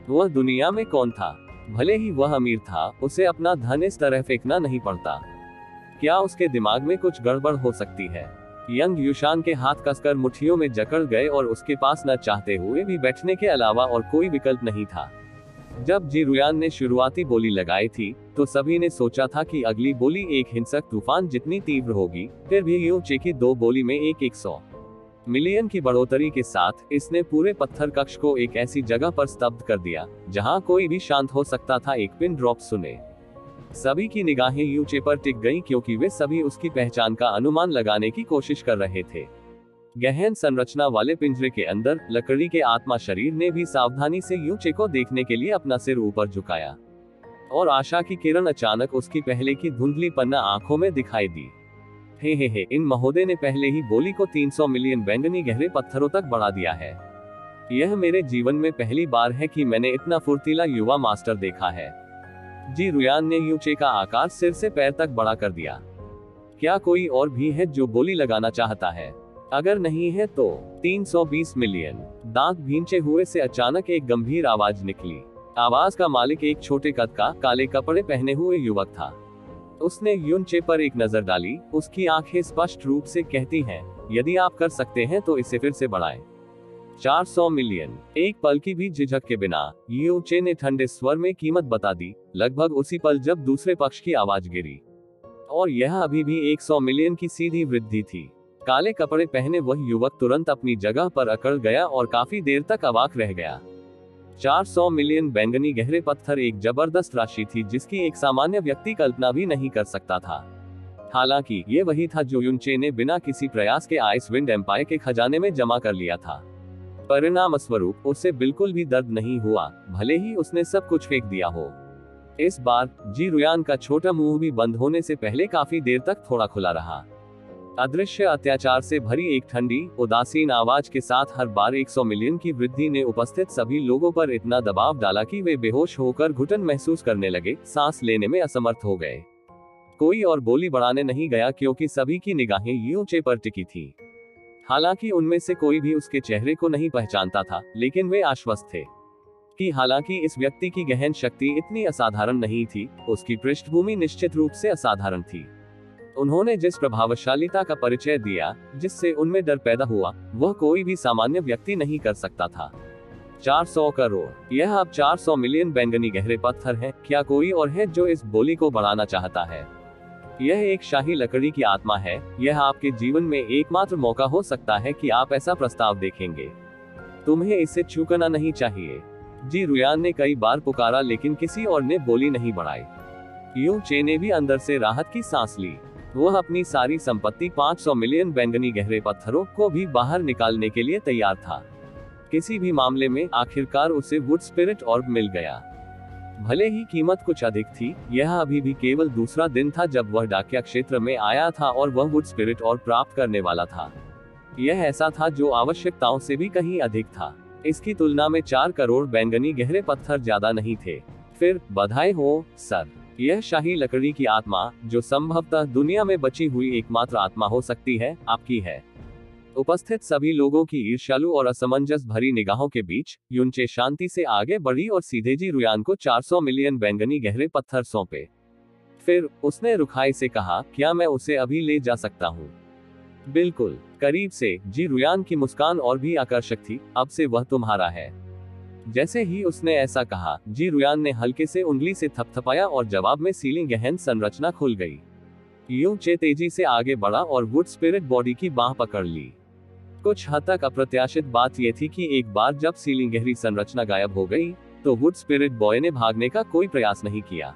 वह दुनिया में कौन था? भले ही वह अमीर था, उसे अपना धन इस तरह फेंकना नहीं पड़ता। क्या उसके दिमाग में कुछ गड़बड़ हो सकती है? यंग युशान के हाथ कसकर मुट्ठियों में जकड़ गए और उसके पास न चाहते हुए भी बैठने के अलावा और कोई विकल्प नहीं था। जब जी रुयान ने शुरुआती बोली लगाई थी, तो सभी ने सोचा था कि अगली बोली एक हिंसक तूफान जितनी तीव्र होगी। फिर भी यूचे की 2 बोली में 100 मिलियन की बढ़ोतरी के साथ इसने पूरे पत्थर कक्ष को एक ऐसी जगह पर स्तब्ध कर दिया जहां कोई भी शांत हो सकता था एक पिन ड्रॉप सुने। सभी की निगाहें यूचे पर टिक गईं क्योंकि वे सभी उसकी पहचान का अनुमान लगाने की कोशिश कर रहे थे। गहन संरचना वाले पिंजरे के अंदर लकड़ी के आत्मा शरीर ने भी सावधानी से यूचे को देखने के लिए अपना सिर ऊपर झुकाया, और आशा की किरण अचानक उसकी पहले की धुंधली पन्ना आंखों में दिखाई दी। हे, इन महोदय ने पहले ही बोली को 300 मिलियन बैंगनी गहरे पत्थरों तक बढ़ा दिया है। यह मेरे जीवन में पहली बार है कि मैंने इतना फुर्तीला युवा मास्टर देखा है। जी रुयान ने यूचे का आकार सिर से पैर तक बड़ा कर दिया। क्या कोई और भी है जो बोली लगाना चाहता है? अगर नहीं है तो 320 मिलियन। दांत भींचे हुए से अचानक एक गंभीर आवाज निकली। आवाज का मालिक एक छोटे कद का काले कपड़े पहने हुए युवक था। उसने यूनचे पर एक नजर डाली। उसकी आंखें स्पष्ट रूप से कहती हैं, यदि आप कर सकते हैं तो इसे फिर से बढ़ाएं। 400 मिलियन। एक पल की भी झिझक के बिना यूचे ने ठंडे स्वर में कीमत बता दी, लगभग उसी पल जब दूसरे पक्ष की आवाज गिरी। और यह अभी भी 100 मिलियन की सीधी वृद्धि थी। काले कपड़े पहने वह युवक तुरंत अपनी जगह पर अकड़ गया और काफी देर तक अवाक रह गया। 400 मिलियन बैंगनी गहरे पत्थर एक जबरदस्त राशि थी जिसकी एक सामान्य व्यक्ति कल्पना भी नहीं कर सकता था। हालांकि ये वही था जो यूनचे ने बिना किसी प्रयास के आइस विंड एम्पायर के खजाने में जमा कर लिया था। परिणाम स्वरूप उसे बिल्कुल भी दर्द नहीं हुआ, भले ही उसने सब कुछ फेंक दिया हो। इस बार जी रुयान का छोटा मुंह भी बंद होने से पहले काफी देर तक थोड़ा खुला रहा। अदृश्य अत्याचार से भरी एक ठंडी उदासीन आवाज के साथ हर बार 100 मिलियन की वृद्धि ने उपस्थित सभी लोगों पर इतना दबाव डाला कि वे बेहोश होकर घुटन महसूस करने लगे, सांस लेने में असमर्थ हो गए। कोई और बोली बढ़ाने नहीं गया क्योंकि सभी की निगाहें यूचे पर टिकी थी। हालांकि उनमें से कोई भी उसके चेहरे को नहीं पहचानता था, लेकिन वे आश्वस्त थे कि हालांकि इस व्यक्ति की गहन शक्ति इतनी असाधारण नहीं थी, उसकी पृष्ठभूमि निश्चित रूप से असाधारण थी। उन्होंने जिस प्रभावशालीता का परिचय दिया, जिससे उनमें डर पैदा हुआ, वह कोई भी सामान्य व्यक्ति नहीं कर सकता था। 400 करोड़। यह अब 400 मिलियन बैंगनी गहरे पत्थर हैं। क्या कोई और है जो इस बोली को बढ़ाना चाहता है? यह एक शाही लकड़ी की आत्मा है। यह आपके जीवन में एकमात्र मौका हो सकता है कि आप ऐसा प्रस्ताव देखेंगे। तुम्हें इसे चूकना नहीं चाहिए। जी रुयान ने कई बार पुकारा, लेकिन किसी और ने बोली नहीं बढ़ाई। यूचे ने भी अंदर से राहत की सांस ली। वह अपनी सारी संपत्ति 500 मिलियन बैंगनी गहरे पत्थरों को भी बाहर निकालने के लिए तैयार था। किसी भी मामले में आखिरकार उसे वुड स्पिरिट ऑर्ब मिल गया। भले ही कीमत कुछ अधिक थी, यह अभी भी केवल दूसरा दिन था जब वह डाकिया क्षेत्र में आया था और वह वुड स्पिरिट ऑर्ब प्राप्त करने वाला था। यह ऐसा था जो आवश्यकताओं से भी कहीं अधिक था। इसकी तुलना में 4 करोड़ बैंगनी गहरे पत्थर ज्यादा नहीं थे। फिर बधाई हो सर। यह शाही लकड़ी की आत्मा, जो संभवतः दुनिया में बची हुई एकमात्र आत्मा हो सकती है, आपकी है। उपस्थित सभी लोगों की ईर्ष्यालु और असमंजस भरी निगाहों के बीच यूनचे शांति से आगे बढ़ी और सीधे जी रुयान को 400 मिलियन बैंगनी गहरे पत्थर सौंपे। फिर उसने रुखाई से कहा, क्या मैं उसे अभी ले जा सकता हूँ? बिल्कुल। करीब से जी रुयान की मुस्कान और भी आकर्षक थी। अब से वह तुम्हारा है। जैसे ही उसने ऐसा कहा, जी रुयान ने हल्के से उंगली से थपथपाया और जवाब में सीलिंग गहन संरचना खुल गई। यूचे तेजी से आगे बढ़ा और वुड स्पिरिट बॉडी की बांह पकड़ ली। कुछ हद तक अप्रत्याशित बात यह थी कि एक बार जब सीलिंग गहरी संरचना गायब हो गई, तो वुड स्पिरिट बॉय ने भागने का कोई प्रयास नहीं किया।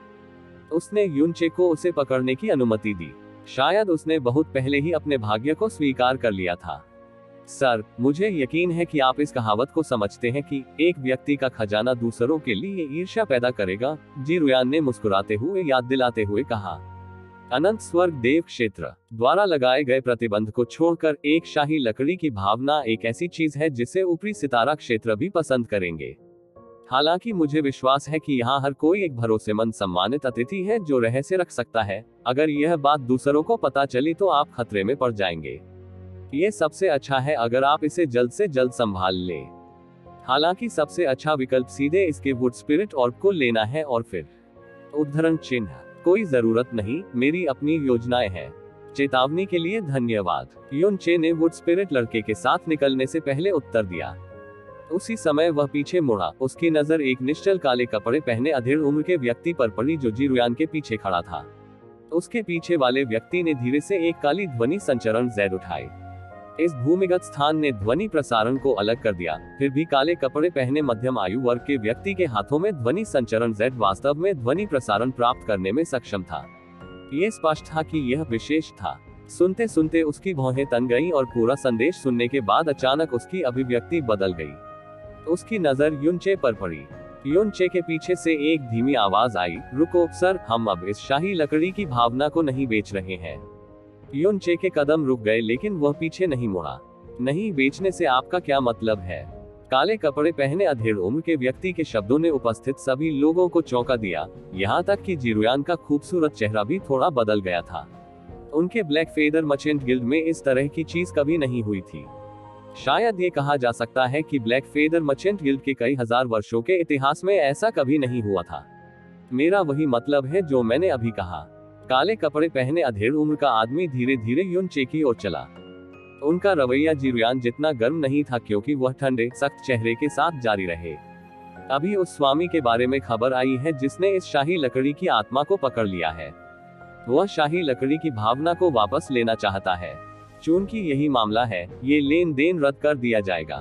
उसने यूनचे को उसे पकड़ने की अनुमति दी। शायद उसने बहुत पहले ही अपने भाग्य को स्वीकार कर लिया था। सर, मुझे यकीन है कि आप इस कहावत को समझते हैं कि एक व्यक्ति का खजाना दूसरों के लिए ईर्ष्या पैदा करेगा। जी रुयान ने मुस्कुराते हुए याद दिलाते हुए कहा। अनंत स्वर्ग देव क्षेत्र द्वारा लगाए गए प्रतिबंध को छोड़कर एक शाही लकड़ी की भावना एक ऐसी चीज है जिसे ऊपरी सितारा क्षेत्र भी पसंद करेंगे। हालांकि मुझे विश्वास है कि यहाँ हर कोई एक भरोसेमंद सम्मानित अतिथि है जो रहस्य रख सकता है। अगर यह बात दूसरों को पता चली तो आप खतरे में पड़ जाएंगे। ये सबसे अच्छा है अगर आप इसे जल्द से जल्द संभाल लें। हालांकि सबसे अच्छा विकल्प सीधे इसके वुड स्पिरिट ऑर्ब को लेना है और फिर उद्धरण चिन्ह। कोई जरूरत नहीं, मेरी अपनी योजनाएं हैं। चेतावनी के लिए धन्यवाद। यूनचे ने वुड स्पिरिट लड़के के साथ निकलने से पहले उत्तर दिया। उसी समय वह पीछे मुड़ा। उसकी नजर एक निश्चल काले कपड़े पहने अधेड़ उम्र के व्यक्ति पर पड़ी जो जी रुयान के पीछे खड़ा था। उसके पीछे वाले व्यक्ति ने धीरे से एक काली ध्वनि संचरण ज़ेड उठाई। इस भूमिगत स्थान ने ध्वनि प्रसारण को अलग कर दिया। फिर भी काले कपड़े पहने मध्यम आयु वर्ग के व्यक्ति के हाथों में ध्वनि संचरण ज़ेड वास्तव में ध्वनि प्रसारण प्राप्त करने में सक्षम था। ये स्पष्ट था कि यह विशेष था। सुनते सुनते उसकी भौहें तन गईं और पूरा संदेश सुनने के बाद अचानक उसकी अभिव्यक्ति बदल गई। उसकी नजर युनचे पर पड़ी। युनचे के पीछे से एक धीमी आवाज आई, रुको सर, हम अब इस शाही लकड़ी की भावना को नहीं बेच रहे हैं। युनचे के कदम रुक गए लेकिन वह पीछे नहीं मुड़ा। नहीं बेचने से आपका क्या मतलब है? काले कपड़े पहने अधेड़ उम्र के व्यक्ति के शब्दों ने उपस्थित सभी लोगों को चौंका दिया, यहाँ तक कि जिरुयान का खूबसूरत चेहरा भी थोड़ा बदल गया था। उनके ब्लैक फेदर मर्चेंट गिल्ड में इस तरह की चीज कभी नहीं हुई थी। शायद ये कहा जा सकता है कि ब्लैक फेदर मर्चेंट गिल्ड के कई हजार वर्षों के इतिहास में ऐसा कभी नहीं हुआ था। मेरा वही मतलब है जो मैंने अभी कहा। काले कपड़े पहने अधेड़ उम्र का आदमी धीरे धीरे युनचे की ओर चला। उनका रवैया जिरुयान जितना गर्म नहीं था क्योंकि वह ठंडे सख्त चेहरे के साथ जारी रहे। अभी उस स्वामी के बारे में खबर आई है जिसने इस शाही लकड़ी की आत्मा को पकड़ लिया है। वह शाही लकड़ी की भावना को वापस लेना चाहता है। चूंकि यही मामला है, ये लेन देन रद्द कर दिया जाएगा।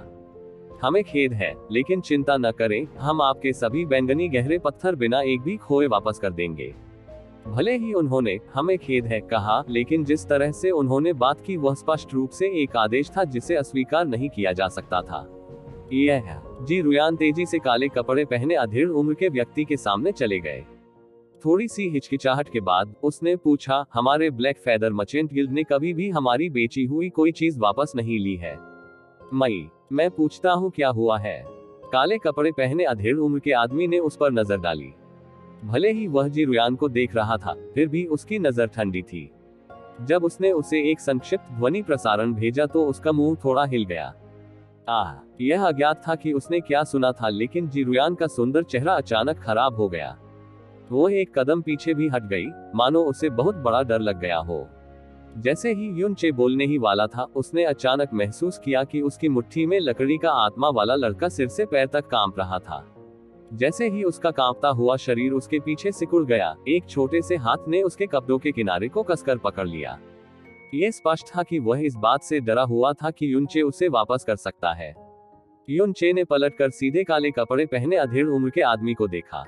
हमें खेद है, लेकिन चिंता न करें, हम आपके सभी बैंगनी गहरे पत्थर बिना एक भी खोए वापस कर देंगे। भले ही उन्होंने हमें खेद है कहा, लेकिन जिस तरह से उन्होंने बात की वह स्पष्ट रूप से एक आदेश था जिसे अस्वीकार नहीं किया जा सकता था। यह जिरुयान तेजी से काले कपड़े पहने अधेड़ उम्र के व्यक्ति के सामने चले गए। थोड़ी सी हिचकिचाहट के बाद उसने पूछा, हमारे ब्लैक फेदर मर्चेंट गिल्ड ने कभी भी हमारी बेची हुई कोई चीज वापस नहीं ली है। मैं पूछता हूँ क्या हुआ है? काले कपड़े पहने अधेड़ उम्र के आदमी ने उस पर नजर डाली। भले ही वह जिरुयान को देख रहा था, फिर भी उसकी नजर ठंडी थी। जब उसने उसे एक संक्षिप्त ध्वनि प्रसारण भेजा तो उसका मुंह थोड़ा हिल गया। यह अज्ञात था कि उसने क्या सुना था, लेकिन जिरुयान का सुंदर चेहरा अचानक खराब हो गया। वो एक कदम पीछे भी हट गई, मानो उसे बहुत बड़ा डर लग गया हो। जैसे ही युनचे बोलने ही वाला था, उसने अचानक महसूस किया कि उसकी मुट्ठी में लकड़ी का आत्मा वाला लड़का सिर से पैर तक कांप रहा था। जैसे ही उसका कांपता हुआ शरीर उसके पीछे सिकुड़ गया, एक छोटे से हाथ ने उसके कपड़ों के किनारे को कसकर पकड़ लिया। ये स्पष्ट था कि वह इस बात से डरा हुआ था कि युनचे उसे वापस कर सकता है। युनचे ने पलटकर सीधे काले कपड़े पहने अधेड़ उम्र के आदमी को देखा।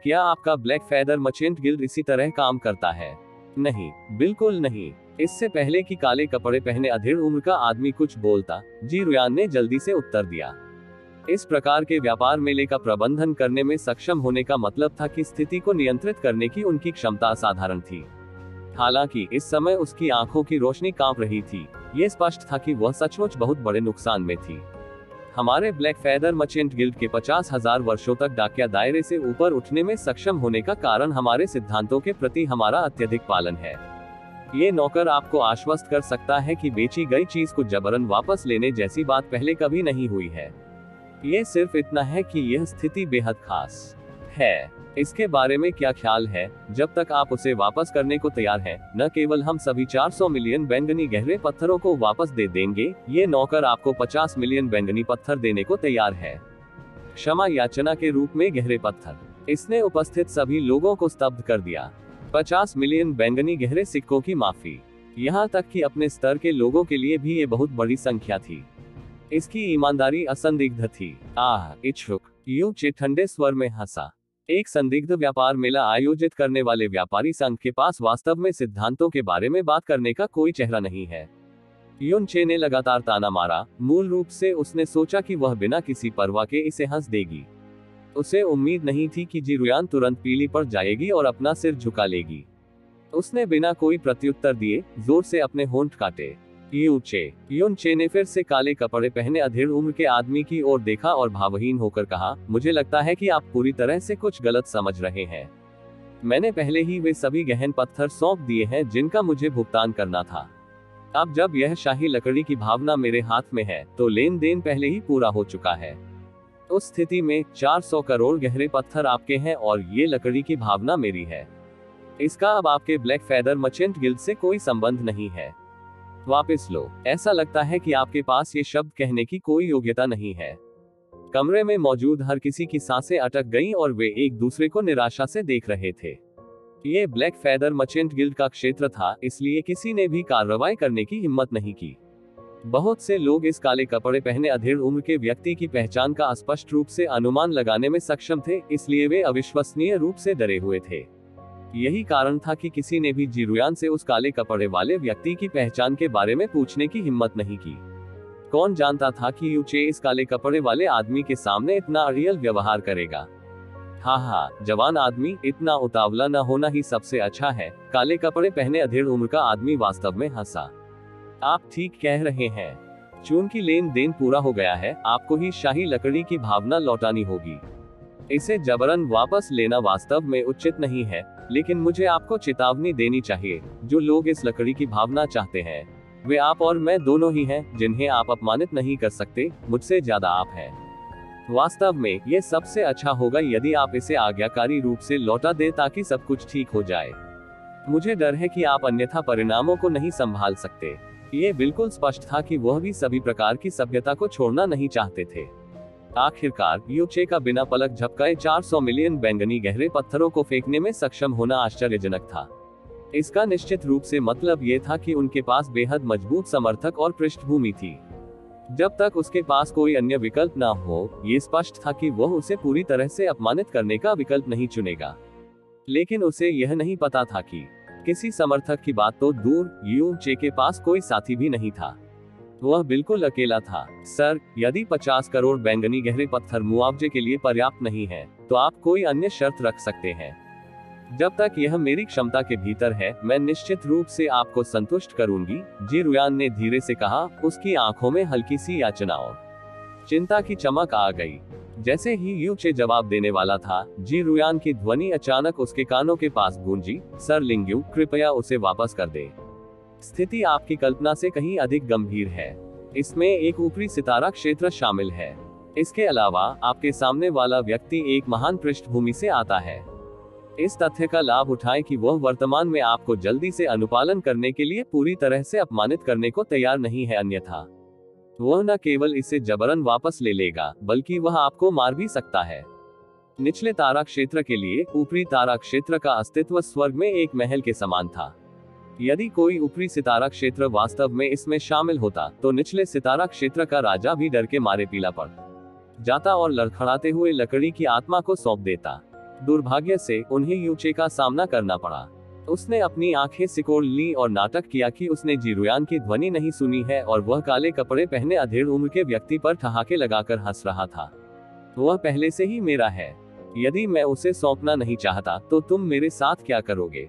क्या आपका ब्लैक फेदर मर्चेंट गिल्ड इसी तरह काम करता है? नहीं, बिल्कुल नहीं। इससे पहले कि काले कपड़े पहने अधेड़ उम्र का आदमी कुछ बोलता, जिरुयान ने जल्दी से उत्तर दिया। इस प्रकार के व्यापार मेले का प्रबंधन करने में सक्षम होने का मतलब था कि स्थिति को नियंत्रित करने की उनकी क्षमता असाधारण थी। हालांकि इस समय उसकी आंखों की रोशनी कांप रही थी। ये स्पष्ट था कि वह सचमुच बहुत बड़े नुकसान में थी। हमारे ब्लैक फेदर मर्चेंट गिल्ड के 50,000 वर्षों तक डाकिया दायरे से ऊपर उठने में सक्षम होने का कारण हमारे सिद्धांतों के प्रति हमारा अत्यधिक पालन है। ये नौकर आपको आश्वस्त कर सकता है कि बेची गई चीज को जबरन वापस लेने जैसी बात पहले कभी नहीं हुई है। ये सिर्फ इतना है कि यह स्थिति बेहद खास है। इसके बारे में क्या ख्याल है? जब तक आप उसे वापस करने को तैयार हैं, न केवल हम सभी 400 मिलियन बैंगनी गहरे पत्थरों को वापस दे देंगे, ये नौकर आपको 50 मिलियन बैंगनी पत्थर देने को तैयार है। क्षमा याचना के रूप में गहरे पत्थर। इसने उपस्थित सभी लोगों को स्तब्ध कर दिया। 50 मिलियन बैंगनी गहरे सिक्कों की माफी। यहाँ तक कि अपने स्तर के लोगों के लिए भी ये बहुत बड़ी संख्या थी। इसकी ईमानदारी असंदिग्ध थी। इच्छुक, युनचे ठंडे स्वर में हंसा। एक संदिग्ध व्यापार मेला आयोजित करने वाले व्यापारी संघ के पास वास्तव में सिद्धांतों के बारे में बात करने का कोई चेहरा नहीं है। युनचे ने लगातार ताना मारा। मूल रूप से उसने सोचा कि वह बिना किसी परवाह के इसे हंस देगी। उसे उम्मीद नहीं थी कि जिरुयान तुरंत पीली पड़ जाएगी और अपना सिर झुका लेगी। उसने बिना कोई प्रत्युत्तर दिए जोर से अपने होंठ काटे। युनचे ने फिर से काले कपड़े पहने अधेड़ उम्र के आदमी की ओर देखा और भावहीन होकर कहा, मुझे लगता है कि आप पूरी तरह से कुछ गलत समझ रहे हैं। मैंने पहले ही वे सभी गहन पत्थर सौंप दिए हैं जिनका मुझे भुगतान करना था। अब जब यह शाही लकड़ी की भावना मेरे हाथ में है, तो लेन देन पहले ही पूरा हो चुका है। उस स्थिति में 400 करोड़ गहरे पत्थर आपके हैं और ये लकड़ी की भावना मेरी है। इसका अब आपके ब्लैक फेदर मर्चेंट गिल्ड से कोई संबंध नहीं है। वापस लो। ऐसा लगता है कि आपके पास ये शब्द कहने की कोई योग्यता नहीं है। कमरे में मौजूद हर किसी की सांसें अटक गईं और वे एक दूसरे को निराशा से देख रहे थे। ये ब्लैक फेदर मर्चेंट गिल्ड का क्षेत्र था, इसलिए किसी ने भी कार्रवाई करने की हिम्मत नहीं की। बहुत से लोग इस काले कपड़े पहने अधेड़ उम्र के व्यक्ति की पहचान का स्पष्ट रूप से अनुमान लगाने में सक्षम थे, इसलिए वे अविश्वसनीय रूप से डरे हुए थे। यही कारण था कि किसी ने भी जिरुयान से उस काले कपड़े वाले व्यक्ति की पहचान के बारे में पूछने की हिम्मत नहीं की। कौन जानता था कि यू चे इस काले कपड़े वाले आदमी के सामने इतना अड़ियल व्यवहार करेगा। हाँ, जवान आदमी, इतना उतावला न होना ही सबसे अच्छा है, काले कपड़े पहने अधेड़ उम्र का आदमी वास्तव में हंसा। आप ठीक कह रहे हैं। चूंकि लेन देन पूरा हो गया है, आपको ही शाही लकड़ी की भावना लौटानी होगी। इसे जबरन वापस लेना वास्तव में उचित नहीं है, लेकिन मुझे आपको चेतावनी देनी चाहिए, जो लोग इस लकड़ी की भावना चाहते हैं, वे आप और मैं दोनों ही हैं, जिन्हें आप अपमानित नहीं कर सकते, मुझसे ज्यादा आप हैं। वास्तव में ये सबसे अच्छा होगा यदि आप इसे आज्ञाकारी रूप से लौटा दें ताकि सब कुछ ठीक हो जाए। मुझे डर है कि आप अन्यथा परिणामों को नहीं संभाल सकते। ये बिल्कुल स्पष्ट था कि वह भी सभी प्रकार की सभ्यता को छोड़ना नहीं चाहते थे। आखिरकार यू चे का बिना पलक झपकाए 400 मिलियन बैंगनी गहरे पत्थरों को फेंकने में सक्षम होना आश्चर्यजनक था। इसका निश्चित रूप से मतलब ये था कि उनके पास बेहद मजबूत समर्थक और पृष्ठभूमि थी। जब तक उसके पास कोई अन्य विकल्प न हो, ये स्पष्ट था कि वह उसे पूरी तरह से अपमानित करने का विकल्प नहीं चुनेगा। लेकिन उसे यह नहीं पता था कि किसी समर्थक की बात तो दूर, यू चे के पास कोई साथी भी नहीं था। वह बिल्कुल अकेला था। सर, यदि 50 करोड़ बैंगनी गहरे पत्थर मुआवजे के लिए पर्याप्त नहीं है, तो आप कोई अन्य शर्त रख सकते हैं। जब तक यह मेरी क्षमता के भीतर है, मैं निश्चित रूप से आपको संतुष्ट करूंगी, जिरुयान ने धीरे से कहा। उसकी आंखों में हल्की सी याचना और चिंता की चमक आ गई। जैसे ही यू चे जवाब देने वाला था, जिरुयान की ध्वनि अचानक उसके कानों के पास गूंजी। सर लिंग्यू, कृपया उसे वापस कर दे। स्थिति आपकी कल्पना से कहीं अधिक गंभीर है। इसमें एक ऊपरी सितारा क्षेत्र शामिल है। इसके अलावा आपके सामने वाला व्यक्ति एक महान पृष्ठभूमि से आता है। इस तथ्य का लाभ उठाएं कि वह वर्तमान में आपको जल्दी से अनुपालन करने के लिए पूरी तरह से अपमानित करने को तैयार नहीं है, अन्यथा वह न केवल इसे जबरन वापस ले लेगा, बल्कि वह आपको मार भी सकता है। निचले तारा क्षेत्र के लिए ऊपरी तारा क्षेत्र का अस्तित्व स्वर्ग में एक महल के समान था। यदि कोई ऊपरी सितारा क्षेत्र वास्तव में इसमें शामिल होता, तो निचले सितारा क्षेत्र का राजा भी डर के मारे पीला पड़ जाता और लड़खड़ाते हुए लकड़ी की आत्मा को सौंप देता। दुर्भाग्य से उन्हें यू चे का सामना करना पड़ा। उसने अपनी आंखें सिकोड़ ली और नाटक किया कि उसने जिरुयान की ध्वनि नहीं सुनी है, और वह काले कपड़े पहने अधेड़ उम्र के व्यक्ति पर ठहाके लगाकर हंस रहा था। वह पहले से ही मेरा है। यदि मैं उसे सौंपना नहीं चाहता, तो तुम मेरे साथ क्या करोगे?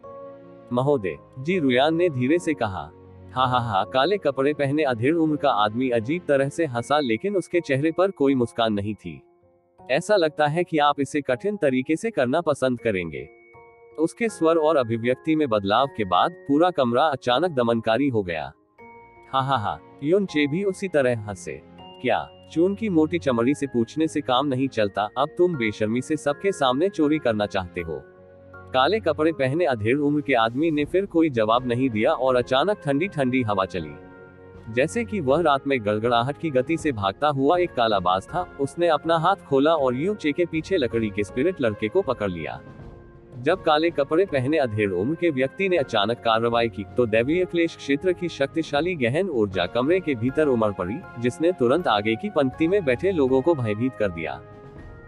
महोदय, जिरुयान ने धीरे से कहा। हा, काले कपड़े पहने अधेड़ उम्र का आदमी अजीब तरह से हंसा, लेकिन उसके चेहरे पर कोई मुस्कान नहीं थी। ऐसा लगता है कि आप इसे कठिन तरीके से करना पसंद करेंगे। उसके स्वर और अभिव्यक्ति में बदलाव के बाद पूरा कमरा अचानक दमनकारी हो गया। हा, युन चे भी उसी तरह हंसे। क्या चून की मोटी चमड़ी से पूछने से काम नहीं चलता? अब तुम बेशर्मी से सबके सामने चोरी करना चाहते हो? काले कपड़े पहने अधेड़ उम्र के आदमी ने फिर कोई जवाब नहीं दिया, और अचानक ठंडी ठंडी हवा चली। जैसे कि वह रात में गड़गड़ाहट की गति से भागता हुआ एक कालाबाज था। उसने अपना हाथ खोला और यू चे के पीछे लकड़ी के स्पिरिट लड़के को पकड़ लिया। जब काले कपड़े पहने अधेड़ उम्र के व्यक्ति ने अचानक कार्रवाई की, तो दैवीय क्लेश क्षेत्र की शक्तिशाली गहन ऊर्जा कमरे के भीतर उमड़ पड़ी, जिसने तुरंत आगे की पंक्ति में बैठे लोगों को भयभीत कर दिया।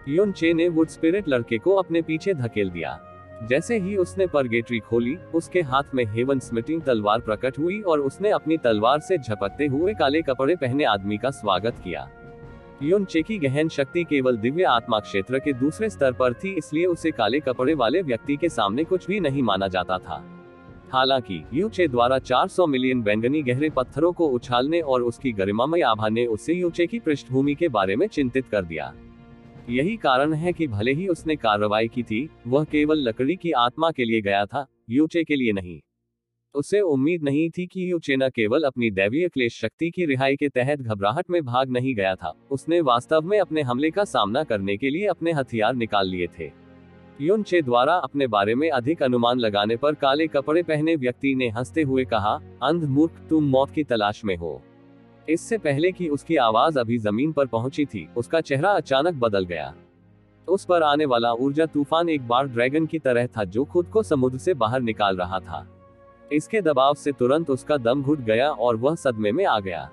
युन चे ने वुड स्पिरिट लड़के को अपने पीछे धकेल दिया। जैसे ही उसने परगेटरी खोली, उसके हाथ में हेवन स्मिटिंग तलवार प्रकट हुई, और उसने अपनी तलवार से झपकते हुए काले कपड़े पहने आदमी का स्वागत किया। युन चे की गहन शक्ति केवल दिव्य आत्मा क्षेत्र के दूसरे स्तर पर थी, इसलिए उसे काले कपड़े वाले व्यक्ति के सामने कुछ भी नहीं माना जाता था। हालांकि यू चे द्वारा 400 मिलियन बैंगनी गहरे पत्थरों को उछालने और उसकी गरिमामय आभा ने उसे यू चे की पृष्ठभूमि के बारे में चिंतित कर दिया। यही कारण है कि भले ही उसने कार्रवाई की थी, वह केवल लकड़ी की आत्मा के लिए गया था, यू चे के लिए नहीं। उसे उम्मीद नहीं थी कि यू चे न केवल अपनी दैवीय क्लेश शक्ति की रिहाई के तहत घबराहट में भाग नहीं गया था, उसने वास्तव में अपने हमले का सामना करने के लिए अपने हथियार निकाल लिए थे। युन चे द्वारा अपने बारे में अधिक अनुमान लगाने पर काले कपड़े पहने व्यक्ति ने हंसते हुए कहा, अंध मूर्ख, तुम मौत की तलाश में हो। इससे पहले कि उसकी आवाज अभी जमीन पर पहुंची थी, उसका चेहरा अचानक बदल गया। उस पर आने वाला ऊर्जा तूफान एक बार ड्रैगन की तरह था, जो खुद को समुद्र से बाहर निकाल रहा था। इसके दबाव से तुरंत उसका दम घुट गया और वह सदमे में आ गया।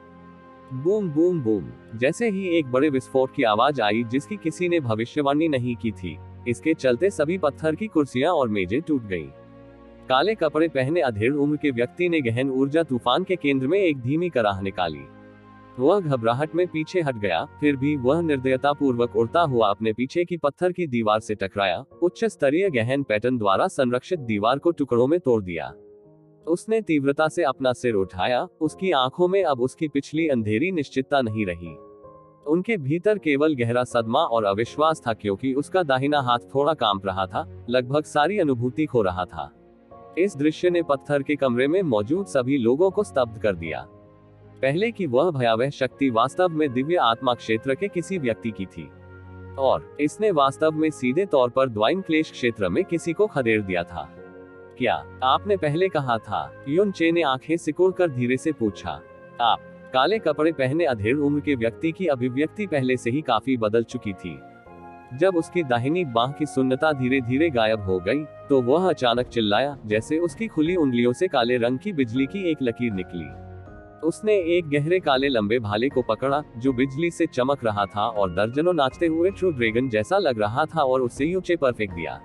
बूम बूम बूम, जैसे ही एक बड़े विस्फोट की आवाज आई जिसकी किसी ने भविष्यवाणी नहीं की थी। इसके चलते सभी पत्थर की कुर्सियां और मेजें टूट गईं। काले कपड़े पहने अधेड़ उम्र के व्यक्ति ने गहन ऊर्जा तूफान के केंद्र में एक धीमी कराह निकाली। वह घबराहट में पीछे हट गया, फिर भी वह निर्दयता पूर्वक उड़ता हुआ अपने पीछे की पत्थर की दीवार से टकराया, उच्च स्तरीय गहन पैटर्न द्वारा संरक्षित दीवार को टुकड़ों में तोड़ दिया। उसने तीव्रता से अपना सिर उठाया, उसकी आंखों में अब उसकी पिछली अंधेरी निश्चितता नहीं रही। उनके भीतर केवल गहरा सदमा और अविश्वास था, क्योंकि उसका दाहिना हाथ थोड़ा कांप रहा था, लगभग सारी अनुभूति खो रहा था। इस दृश्य ने पत्थर के कमरे में मौजूद सभी लोगों को स्तब्ध कर दिया। पहले की वह भयावह शक्ति वास्तव में दिव्य आत्मा क्षेत्र के किसी व्यक्ति की थी, और इसने वास्तव में सीधे तौर पर द्वाइन क्लेश क्षेत्र में किसी को खदेड़ दिया था। क्या आपने पहले कहा था? युन चे ने आंखें सिकोड़कर धीरे से पूछा। आप? काले कपड़े पहने अधेड़ उम्र के व्यक्ति की अभिव्यक्ति पहले से ही काफी बदल चुकी थी। जब उसकी दाहिनी बांह की सुन्नता धीरे धीरे गायब हो गई, तो वह अचानक चिल्लाया, जैसे उसकी खुली उंगलियों से काले रंग की बिजली की एक लकीर निकली। उसने एक गहरे काले लंबे भाले को पकड़ा, जो बिजली से चमक रहा था और दर्जनों नाचते हुए ट्रू ड्रैगन जैसा लग रहा था, और उसे ऊंचे पर फेंक दिया।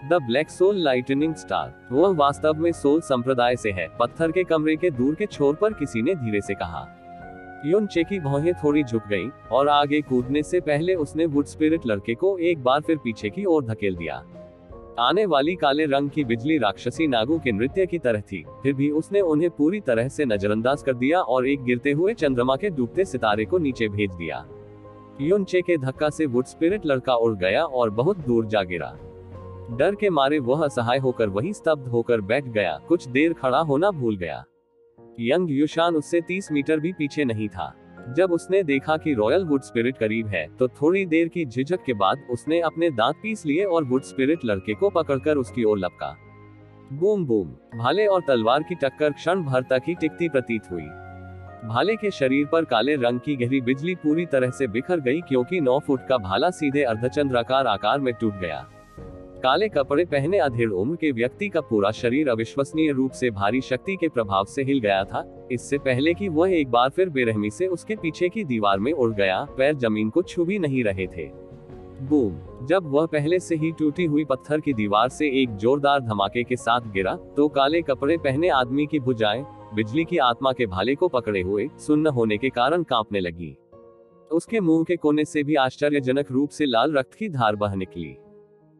The black soul lightning star. वह वास्तव में सोल संप्रदाय से है, पत्थर के कमरे के दूर के छोर पर किसी ने धीरे से कहा। युन चे की भौहें थोड़ी झुक गईं, और आगे कूदने से पहले उसने वुड स्पिरिट लड़के को एक बार फिर पीछे की ओर धकेल दिया। आने वाली काले रंग की बिजली राक्षसी नागों के नृत्य की तरह थी, फिर भी उसने उन्हें पूरी तरह से नजरअंदाज कर दिया और एक गिरते हुए चंद्रमा के डूबते सितारे को नीचे भेज दिया। युन चे के धक्का से वुड स्पिरिट लड़का उड़ गया और बहुत दूर जा गिरा। डर के मारे वह असहाय होकर वहीं स्तब्ध होकर बैठ गया, कुछ देर खड़ा होना भूल गया। यंग युशान उससे 30 मीटर भी पीछे नहीं था। जब उसने देखा कि रॉयल वुड स्पिरिट करीब है, तो थोड़ी देर की झिझक के बाद उसने अपने दांत पीस लिए और वुड स्पिरिट लड़के को पकड़कर उसकी ओर लपका। Boom boom. भाले और तलवार की टक्कर क्षण भर तक ही टिकती प्रतीत हुई। भाले के शरीर पर काले रंग की गहरी बिजली पूरी तरह से बिखर गई, क्योंकि 9 फुट का भाला सीधे अर्धचंद्राकार आकार में टूट गया। काले कपड़े पहने अधेड़ उम्र के व्यक्ति का पूरा शरीर अविश्वसनीय रूप से भारी शक्ति के प्रभाव से हिल गया था, इससे पहले कि वह एक बार फिर बेरहमी से उसके पीछे की दीवार में उड़ गया। पैर जमीन को छू भी नहीं रहे थे। बूम। जब वह पहले से ही टूटी हुई पत्थर की दीवार से एक जोरदार धमाके के साथ गिरा, तो काले कपड़े पहने आदमी की भुजाएं बिजली की आत्मा के भाले को पकड़े हुए सुन्न होने के कारण कांपने लगी। उसके मुंह के कोने से भी आश्चर्यजनक रूप से लाल रक्त की धार बह निकली।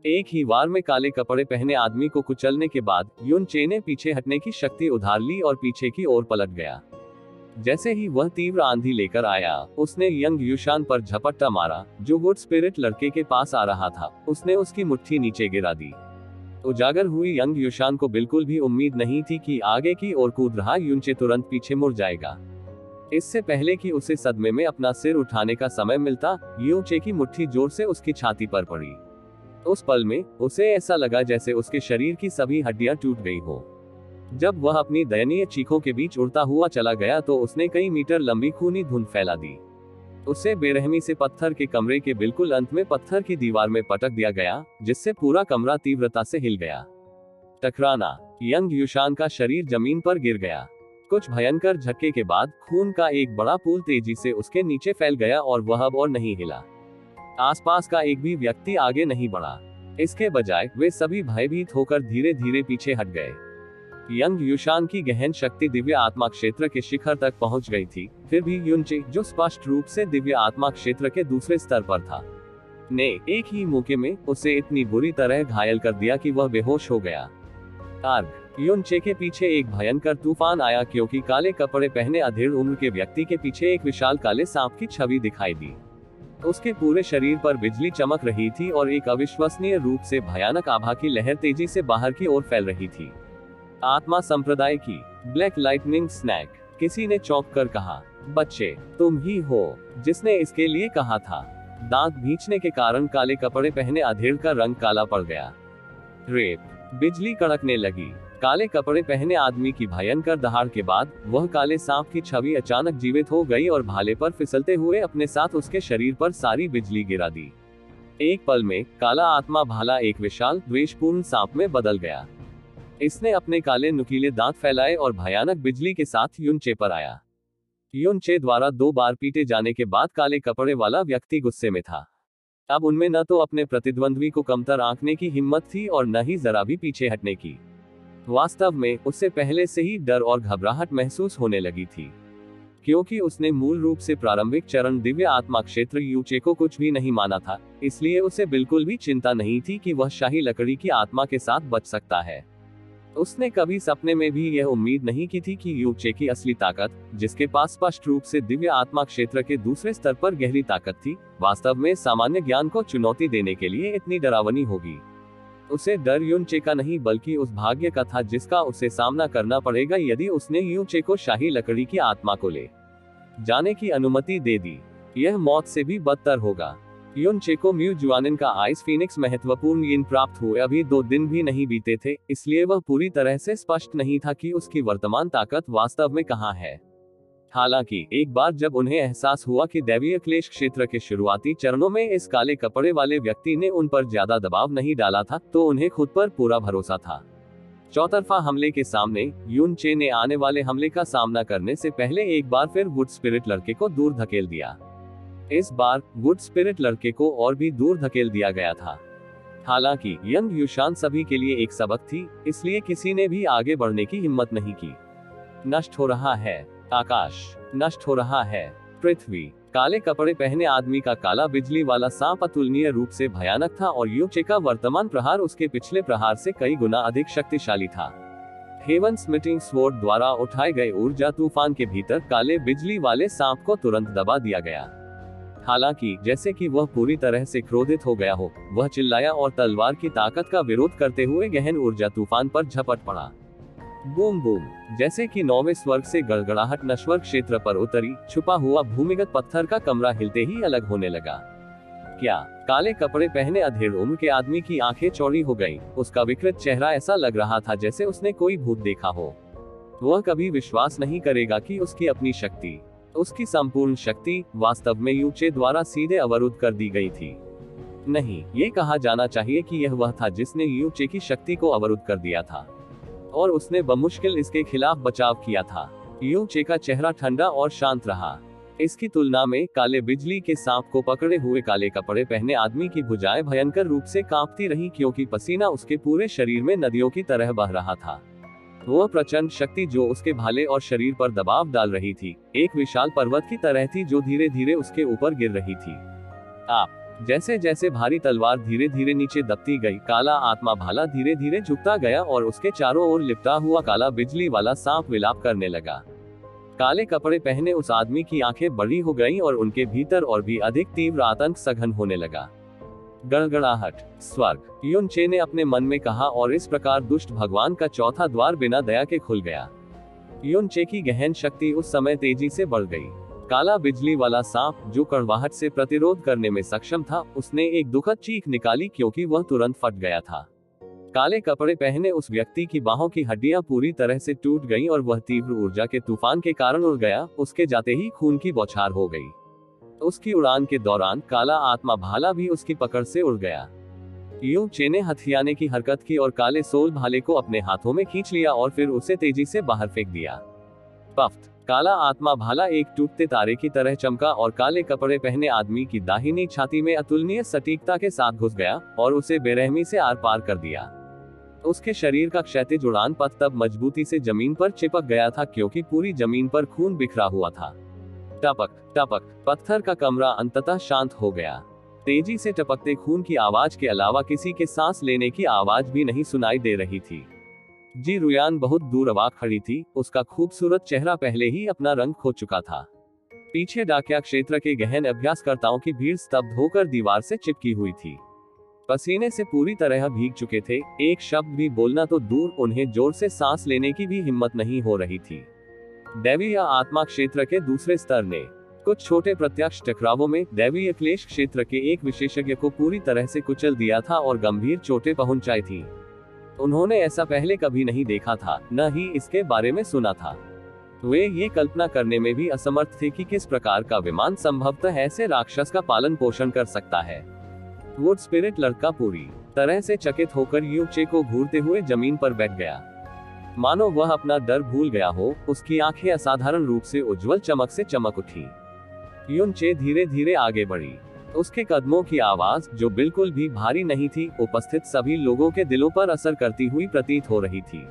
एक ही वार में काले कपड़े पहने आदमी को कुचलने के बाद युन चे ने पीछे हटने की शक्ति उधार ली और पीछे की ओर पलट गया। जैसे ही वह तीव्र आंधी लेकर आया, उसने यंग युशान पर झपट्टा मारा, जो वुड स्पिरिट लड़के के पास आ रहा था। उसने उसकी मुट्ठी नीचे गिरा दी। उजागर हुई यंग युशान को बिल्कुल भी उम्मीद नहीं थी कि आगे की ओर कूद रहा युन चे तुरंत पीछे मुड़ जाएगा। इससे पहले कि उसे सदमे में अपना सिर उठाने का समय मिलता, युन चे की मुट्ठी जोर से उसकी छाती पर पड़ी। उस पल में उसे ऐसा लगा जैसे उसके शरीर की सभी हड्डियां टूट गई हो। जब वह अपनी दयनीय चीखों के बीच उड़ता हुआ चला गया, तो उसने कई मीटर लंबी खूनी धुंध फैला दी। उसे बेरहमी से पत्थर के कमरे के बिल्कुल अंत में पत्थर की दीवार में पटक दिया गया, जिससे पूरा कमरा तीव्रता से हिल गया। टकराना। यंग युशान का शरीर जमीन पर गिर गया। कुछ भयंकर झटके के बाद खून का एक बड़ा पूल तेजी से उसके नीचे फैल गया और वह अब और नहीं हिला। आसपास का एक भी व्यक्ति आगे नहीं बढ़ा। इसके बजाय वे सभी भयभीत होकर धीरे धीरे पीछे हट गए। यंग युशान की गहन शक्ति दिव्य आत्मा क्षेत्र के शिखर तक पहुंच गई थी, फिर भी युन चे, जो स्पष्ट रूप से दिव्य आत्मा क्षेत्र के दूसरे स्तर पर था, ने एक ही मौके में उसे इतनी बुरी तरह घायल कर दिया कि वह बेहोश हो गया। अर्ग। युन चे के पीछे एक भयंकर तूफान आया, क्योंकि काले कपड़े पहने अधेड़ उम्र के व्यक्ति के पीछे एक विशाल काले सांप की छवि दिखाई दी। उसके पूरे शरीर पर बिजली चमक रही थी और एक अविश्वसनीय रूप से भयानक आभा की लहर तेजी से बाहर की ओर फैल रही थी। आत्मा संप्रदाय की ब्लैक लाइटनिंग स्नैक। किसी ने चौंक कर कहा, बच्चे, तुम ही हो जिसने इसके लिए कहा था। दांत भींचने के कारण काले कपड़े पहने अधेड़ का रंग काला पड़ गया। रेप। बिजली कड़कने लगी। काले कपड़े पहने आदमी की भयंकर दहाड़ के बाद वह काले सांप की छवि अचानक जीवित हो गई और भाले पर फिसलते हुए अपने साथ उसके शरीर पर सारी बिजली गिरा दी। एक पल में काला आत्मा भाला एक विशाल द्वेषपूर्ण सांप में बदल गया। इसने अपने काले नुकीले दांत फैलाए और भयानक बिजली के साथ युन चे पर आया। युन चे द्वारा 2 बार पीटे जाने के बाद काले कपड़े वाला व्यक्ति गुस्से में था। अब उनमें न तो अपने प्रतिद्वंद्वी को कमतर आंकने की हिम्मत थी और न ही जरा भी पीछे हटने की। वास्तव में उससे पहले से ही डर और घबराहट महसूस होने लगी थी, क्योंकि उसने मूल रूप से प्रारंभिक चरण दिव्य आत्मा क्षेत्र यूचे को कुछ भी नहीं माना था, इसलिए उसे बिल्कुल भी चिंता नहीं थी कि वह शाही लकड़ी की आत्मा के साथ बच सकता है। उसने कभी सपने में भी यह उम्मीद नहीं की थी कि यूचे की असली ताकत, जिसके पास स्पष्ट रूप से दिव्य आत्मा क्षेत्र के दूसरे स्तर पर गहरी ताकत थी, वास्तव में सामान्य ज्ञान को चुनौती देने के लिए इतनी डरावनी होगी। उसे डर यूचे का नहीं बल्कि उस भाग्य का था जिसका उसे सामना करना पड़ेगा यदि उसने यूचे को शाही लकड़ी की आत्मा को ले जाने की अनुमति दे दी। यह मौत से भी बदतर होगा। यूचे को म्यू जुआनिन का आइस फीनिक्स महत्वपूर्ण यिन प्राप्त हुए अभी 2 दिन भी नहीं बीते थे, इसलिए वह पूरी तरह से स्पष्ट नहीं था कि उसकी वर्तमान ताकत वास्तव में कहाँ है। हालांकि एक बार जब उन्हें एहसास हुआ कि दैवीय क्लेश क्षेत्र के शुरुआती चरणों में इस काले कपड़े वाले व्यक्ति ने उन पर ज्यादा दबाव नहीं डाला था, तो उन्हें खुद पर पूरा भरोसा था। चौतरफा हमले के सामने यूचे ने आने वाले हमले का सामना करने से पहले एक बार फिर वुड स्पिरिट लड़के को दूर धकेल दिया। इस बार वुड स्पिरिट लड़के को और भी दूर धकेल दिया गया था। हालांकि यंग युशान सभी के लिए एक सबक थी, इसलिए किसी ने भी आगे बढ़ने की हिम्मत नहीं की। नष्ट हो रहा है आकाश, नष्ट हो रहा है पृथ्वी। काले कपड़े पहने आदमी का काला बिजली वाला सांप अतुलनीय रूप से भयानक था और यूचे का वर्तमान प्रहार उसके पिछले प्रहार से कई गुना अधिक शक्तिशाली था। हेवन स्मिटिंग स्वॉर्ड द्वारा उठाए गए ऊर्जा तूफान के भीतर काले बिजली वाले सांप को तुरंत दबा दिया गया। हालांकि जैसे कि वह पूरी तरह से क्रोधित हो गया हो, वह चिल्लाया और तलवार की ताकत का विरोध करते हुए गहन ऊर्जा तूफान पर झपट पड़ा। बूम बूम, जैसे कि 9वें स्वर्ग से गड़गड़ाहट नश्वर क्षेत्र पर उतरी, छुपा हुआ भूमिगत पत्थर का कमरा हिलते ही अलग होने लगा। क्या काले कपड़े पहने अधेड़ उम्र के आदमी की आंखें चौड़ी हो गईं। उसका विकृत चेहरा ऐसा लग रहा था जैसे उसने कोई भूत देखा हो। वह कभी विश्वास नहीं करेगा कि उसकी अपनी शक्ति, उसकी संपूर्ण शक्ति, वास्तव में यूचे द्वारा सीधे अवरुद्ध कर दी गई थी। नहीं, ये कहा जाना चाहिए कि यह वह था जिसने यूचे की शक्ति को अवरुद्ध कर दिया था, और उसने बमुश्किल इसके खिलाफ बचाव किया था। यूचे का चेहरा ठंडा और शांत रहा। इसकी तुलना में काले बिजली के सांप को पकड़े हुए काले कपड़े पहने आदमी की भुजाएं भयंकर रूप से कांपती रही, क्योंकि पसीना उसके पूरे शरीर में नदियों की तरह बह रहा था। वह प्रचंड शक्ति जो उसके भाले और शरीर पर दबाव डाल रही थी, एक विशाल पर्वत की तरह थी जो धीरे धीरे उसके ऊपर गिर रही थी। आप जैसे जैसे भारी तलवार धीरे धीरे नीचे दबती गई, काला आत्मा भाला धीरे धीरे झुकता गया और उसके चारों ओर लिपटा हुआ काला बिजली वाला सांप विलाप करने लगा। काले कपड़े पहने उस आदमी की आंखें बड़ी हो गईं और उनके भीतर और भी अधिक तीव्र आतंक सघन होने लगा। गड़गड़ाहट, स्वर्ग, यूचे ने अपने मन में कहा, और इस प्रकार दुष्ट भगवान का चौथा द्वार बिना दया के खुल गया। यूचे की गहन शक्ति उस समय तेजी से बढ़ गई। काला बिजली वाला सांप, जो कड़वाहट से प्रतिरोध करने में सक्षम था, उसने एक दुखद चीख निकाली क्योंकि वह तुरंत फट गया था। काले कपड़े पहने उस व्यक्ति की बाहों की हड्डियां पूरी तरह से टूट गईं और वह तीव्र ऊर्जा के तूफान के कारण उड़ गया। उसके जाते ही खून की बौछार हो गई। उसकी उड़ान के दौरान काला आत्मा भाला भी उसकी पकड़ से उड़ गया। यूचे ने हथियाने की हरकत की और काले सोल भाले को अपने हाथों में खींच लिया और फिर उसे तेजी से बाहर फेंक दिया। पफ्त, काला आत्मा भाला एक टूटते तारे की तरह चमका और काले कपड़े पहने आदमी की दाहिनी छाती में अतुलनीय सटीकता के साथ घुस गया और उसे बेरहमी से आर पार कर दिया। उसके शरीर का क्षैतिज उड़ान पथ तब मजबूती से जमीन पर चिपक गया था क्योंकि पूरी जमीन पर खून बिखरा हुआ था। टपक टपक, पत्थर का कमरा अंततः शांत हो गया। तेजी से टपकते खून की आवाज के अलावा किसी के सांस लेने की आवाज भी नहीं सुनाई दे रही थी। जी रुयान बहुत दूर अवाक खड़ी थी। उसका खूबसूरत चेहरा पहले ही अपना रंग खो चुका था। पीछे डाकिया क्षेत्र के गहन अभ्यासकर्ताओं की भीड़ स्तब्ध होकर दीवार से चिपकी हुई थी। पसीने से पूरी तरह भीग चुके थे। एक शब्द भी बोलना तो दूर, उन्हें जोर से सांस लेने की भी हिम्मत नहीं हो रही थी। दैवीय आत्मा क्षेत्र के दूसरे स्तर ने कुछ छोटे प्रत्यक्ष टकरावों में दैवीय क्लेश क्षेत्र के एक विशेषज्ञ को पूरी तरह से कुचल दिया था और गंभीर चोटें पहुंचाई थी। उन्होंने ऐसा पहले कभी नहीं देखा था, न ही इसके बारे में सुना था। वे ये कल्पना करने में भी असमर्थ थे कि किस प्रकार का विमान संभवतः ऐसे राक्षस का पालन पोषण कर सकता है। वुड स्पिरिट लड़का पूरी तरह से चकित होकर यूचे को घूरते हुए जमीन पर बैठ गया, मानो वह अपना डर भूल गया हो। उसकी आंखें असाधारण रूप से उज्जवल चमक से चमक उठी। यूचे धीरे धीरे आगे बढ़ी। उसके कदमों की आवाज, जो बिल्कुल भी भारी नहीं थी, उपस्थित सभी लोगों के दिलों पर असर करती हुई प्रतीत हो रही थी।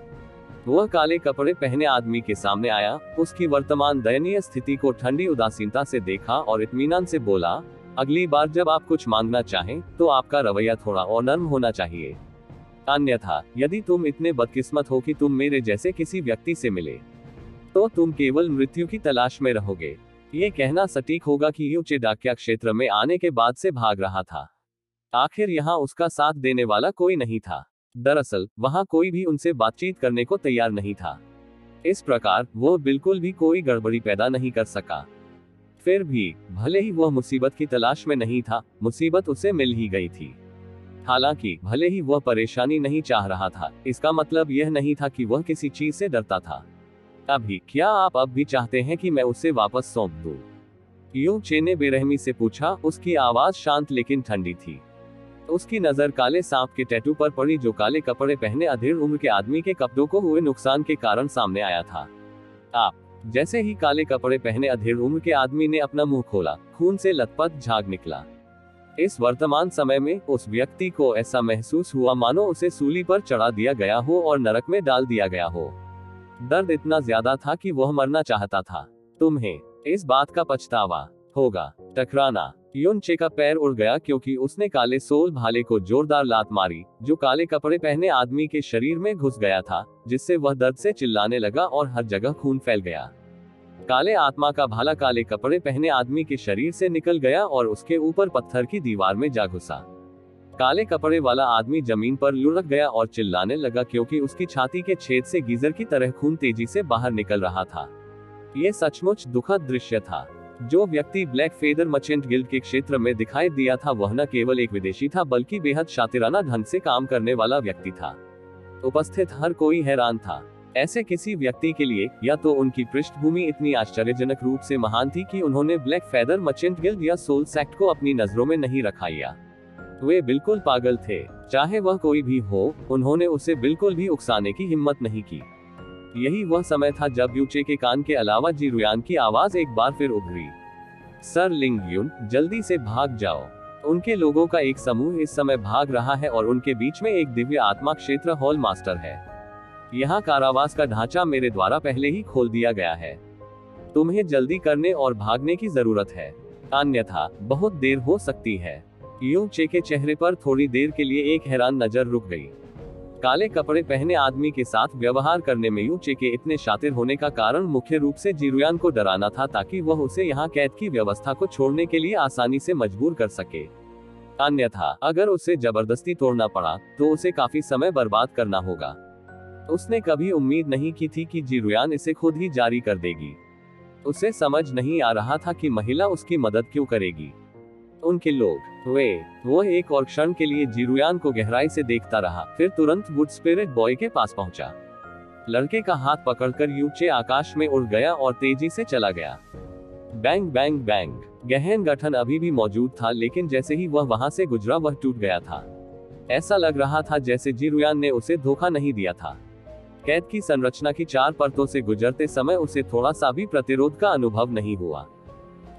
वह काले कपड़े पहने आदमी के सामने आया, उसकी वर्तमान दयनीय स्थिति को ठंडी उदासीनता से देखा और इत्मीनान से बोला, अगली बार जब आप कुछ मांगना चाहें, तो आपका रवैया थोड़ा और नर्म होना चाहिए। अन्यथा, यदि तुम इतने बदकिस्मत हो कि तुम मेरे जैसे किसी व्यक्ति से मिले, तो तुम केवल मृत्यु की तलाश में रहोगे। ये कहना सटीक होगा कि यूचे डाकिया क्षेत्र में आने के बाद से भाग रहा था। आखिर यहाँ उसका साथ देने वाला कोई नहीं था। दरअसल वहां कोई भी उनसे बातचीत करने को तैयार नहीं था। इस प्रकार वह बिल्कुल भी कोई गड़बड़ी पैदा नहीं कर सका। फिर भी भले ही वह मुसीबत की तलाश में नहीं था, मुसीबत उसे मिल ही गई थी। हालांकि भले ही वह परेशानी नहीं चाह रहा था, इसका मतलब यह नहीं था कि वह किसी चीज से डरता था। अभी क्या आप अब भी चाहते हैं कि मैं उसे वापस सौंप दूं? यू चे ने बेरहमी से पूछा। उसकी आवाज शांत लेकिन ठंडी थी। उसकी नजर काले सांप के टैटू पर पड़ी, जो काले कपड़े पहने अधेड़ उम्र के आदमी के कपड़ों को हुए नुकसान के कारण सामने आया था। आप। जैसे ही काले कपड़े पहने अधेड़ उम्र के आदमी ने अपना मुंह खोला, खून से लथपथ झाग निकला। इस वर्तमान समय में उस व्यक्ति को ऐसा महसूस हुआ मानो उसे सूली पर चढ़ा दिया गया हो और नरक में डाल दिया गया हो। दर्द इतना ज्यादा था कि वह मरना चाहता था। तुम्हें इस बात का पछतावा होगा। टकराना। युन चे का पैर उड़ गया क्योंकि उसने काले सोल भाले को जोरदार लात मारी, जो काले कपड़े पहने आदमी के शरीर में घुस गया था, जिससे वह दर्द से चिल्लाने लगा और हर जगह खून फैल गया। काले आत्मा का भाला काले कपड़े पहने आदमी के शरीर से निकल गया और उसके ऊपर पत्थर की दीवार में जा घुसा। काले कपड़े वाला आदमी जमीन पर लुढ़क गया और चिल्लाने लगा क्योंकि उसकी छाती के छेद से गीजर की तरह खून तेजी से बाहर निकल रहा था। यह सचमुच दुखद दृश्य था। जो व्यक्ति ब्लैक फेदर मर्चेंट गिल्ड के क्षेत्र में दिखाई दिया था, वह न केवल एक विदेशी था बल्कि बेहद शातिराना ढंग से काम करने वाला व्यक्ति था। उपस्थित हर कोई हैरान था। ऐसे किसी व्यक्ति के लिए या तो उनकी पृष्ठभूमि इतनी आश्चर्यजनक रूप से महान थी कि उन्होंने ब्लैक फेदर मर्चेंट गिल्ड या सोल सेक्ट को अपनी नजरों में नहीं रखा, या वे बिल्कुल पागल थे। चाहे वह कोई भी हो, उन्होंने उसे बिल्कुल भी उकसाने की हिम्मत नहीं की। यही वह समय था जब यूचे के कान के अलावा जीरुयान की आवाज एक बार फिर उभरी। सर लिंग युन, जल्दी से भाग जाओ। उनके लोगों का एक समूह इस समय भाग रहा है और उनके बीच में एक दिव्य आत्मा क्षेत्र हॉल मास्टर है। यहाँ कारावास का ढांचा मेरे द्वारा पहले ही खोल दिया गया है। तुम्हें जल्दी करने और भागने की जरूरत है, अन्यथा बहुत देर हो सकती है। यू चे के चेहरे पर थोड़ी देर के लिए एक हैरान नजर रुक गई। काले कपड़े पहने आदमी के साथ व्यवहार करने में यू चे के इतने शातिर होने का कारण मुख्य रूप से जीरुयान को डराना था, ताकि वह उसे यहाँ कैद की व्यवस्था को छोड़ने के लिए आसानी से मजबूर कर सके। अन्यथा अगर उसे जबरदस्ती तोड़ना पड़ा तो उसे काफी समय बर्बाद करना होगा। उसने कभी उम्मीद नहीं की थी कि जीरुयान इसे खुद ही जारी कर देगी। उसे समझ नहीं आ रहा था कि महिला उसकी मदद क्यों करेगी। उनके लोग, वो एक और क्षण के लिए जीरुयान को गहराई से देखता रहा, फिर तुरंत वुड स्पिरिट बॉय के पास पहुंचा। लड़के का हाथ पकड़कर यू चे आकाश में उड़ गया और तेजी से चला गया। Bang bang bang. गहन गठन अभी भी मौजूद था, लेकिन जैसे ही वह वहां से गुजरा वह टूट गया था। ऐसा लग रहा था जैसे जीरुयान ने उसे धोखा नहीं दिया था। कैद की संरचना की 4 परतों से गुजरते समय उसे थोड़ा सा भी प्रतिरोध का अनुभव नहीं हुआ।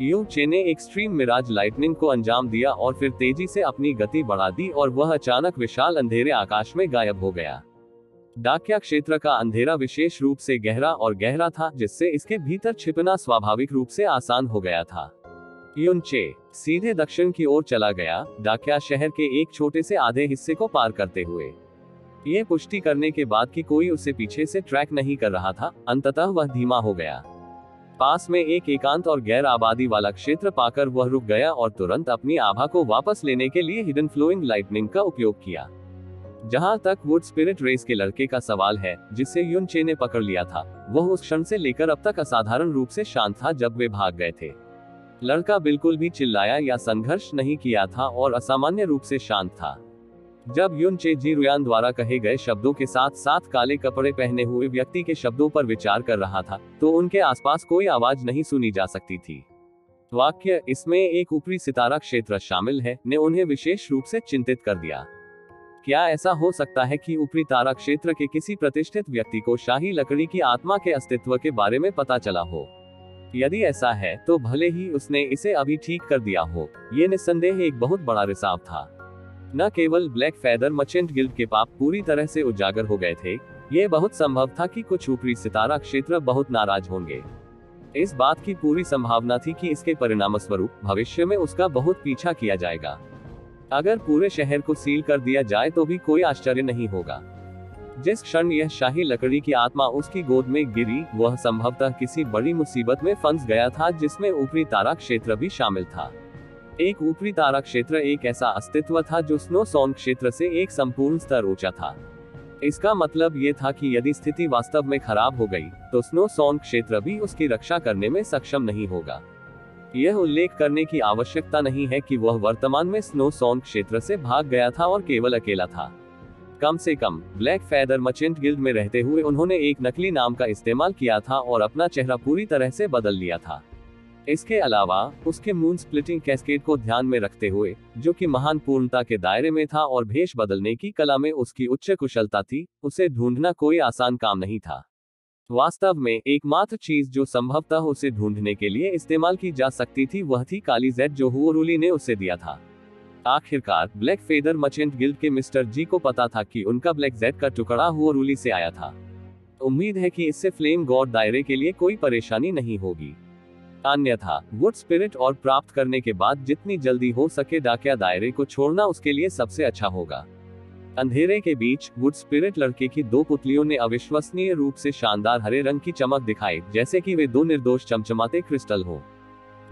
यू चे ने एक्सट्रीम मिराज लाइटनिंग को अंजाम दिया और फिर तेजी से अपनी गति बढ़ा दी और वह अचानक विशाल अंधेरे आकाश में गायब हो गया। डाकिया क्षेत्र का अंधेरा विशेष रूप से गहरा और गहरा था, जिससे इसके भीतर छिपना स्वाभाविक रूप से आसान हो गया था। युन चे सीधे दक्षिण की ओर चला गया, डाकिया शहर के एक छोटे से आधे हिस्से को पार करते हुए। ये पुष्टि करने के बाद कि कोई उसे पीछे से ट्रैक नहीं कर रहा था, अंततः वह धीमा हो गया। पास में एक एकांत और गैर आबादी वाला क्षेत्र पाकर वह रुक गया और तुरंत अपनी आभा को वापस लेने के लिए हिडन फ्लोइंग लाइटनिंग का उपयोग किया। जहां तक वुड स्पिरिट रेस के लड़के का सवाल है, जिसे युन चे ने पकड़ लिया था, वह उस क्षण से लेकर अब तक असाधारण रूप से शांत था जब वे भाग गए थे। लड़का बिल्कुल भी चिल्लाया या संघर्ष नहीं किया था और असामान्य रूप से शांत था। जब युन चे जीरुयान द्वारा कहे गए शब्दों के साथ साथ काले कपड़े पहने हुए व्यक्ति के शब्दों पर विचार कर रहा था, तो उनके आसपास कोई आवाज नहीं सुनी जा सकती थी। वाक्य "इसमें एक ऊपरी सितारा क्षेत्र शामिल है" ने उन्हें विशेष रूप से चिंतित कर दिया। क्या ऐसा हो सकता है कि ऊपरी तारा क्षेत्र के किसी प्रतिष्ठित व्यक्ति को शाही लकड़ी की आत्मा के अस्तित्व के बारे में पता चला हो? यदि ऐसा है तो भले ही उसने इसे अभी ठीक कर दिया हो, ये निस्संदेह एक बहुत बड़ा रिसाव था। न केवल ब्लैक फेदर मर्चेंट गिल्ड के पाप पूरी तरह से उजागर हो गए थे, ये बहुत संभव था कि कुछ ऊपरी सितारा क्षेत्र बहुत नाराज होंगे। इस बात की पूरी संभावना थी कि इसके परिणामस्वरूप भविष्य में उसका बहुत पीछा किया जाएगा। अगर पूरे शहर को सील कर दिया जाए तो भी कोई आश्चर्य नहीं होगा। जिस क्षण यह शाही लकड़ी की आत्मा उसकी गोद में गिरी, वह संभवतः किसी बड़ी मुसीबत में फंस गया था जिसमें ऊपरी तारा क्षेत्र भी शामिल था। एक ऊपरी तारा क्षेत्र एक ऐसा अस्तित्व था जो स्नो सॉन क्षेत्र से एक संपूर्ण स्तर ऊंचा था। इसका मतलब ये था कि यदि स्थिति वास्तव में खराब हो गई तो स्नो सॉन क्षेत्र भी उसकी रक्षा करने में सक्षम नहीं होगा। यह उल्लेख करने की आवश्यकता नहीं है कि वह वर्तमान में स्नो सॉन क्षेत्र से भाग गया था और केवल अकेला था। कम से कम ब्लैक फेदर मर्चेंट गिल्ड में रहते हुए उन्होंने एक नकली नाम का इस्तेमाल किया था और अपना चेहरा पूरी तरह से बदल लिया था। इसके अलावा उसके मून स्प्लिटिंग कैस्केड को ध्यान में रखते हुए, जो कि महान पूर्णता के दायरे में था और भेष बदलने की कला में उसकी उच्च कुशलता थी, उसे ढूंढना कोई आसान काम नहीं था। वास्तव में एकमात्र चीज जो संभवतः उसे ढूंढने के लिए इस्तेमाल की जा सकती थी वह थी काली जेड जो हुओरुली ने उसे दिया था। आखिरकार ब्लैक फेदर मर्चेंट गिल्ड के मिस्टर जी को पता था कि उनका ब्लैक जेड का टुकड़ा हुओरुली से आया था। उम्मीद है कि इससे फ्लेम गॉड दायरे के लिए कोई परेशानी नहीं होगी। अन्यथा वुड स्पिरिट और प्राप्त करने के बाद जितनी जल्दी हो सके डाकिया दायरे को छोड़ना उसके लिए सबसे अच्छा होगा। अंधेरे के बीच वुड स्पिरिट लड़के की दो पुतलियों ने अविश्वसनीय रूप से शानदार हरे रंग की चमक दिखाई, जैसे कि वे दो निर्दोष चमचमाते क्रिस्टल हो।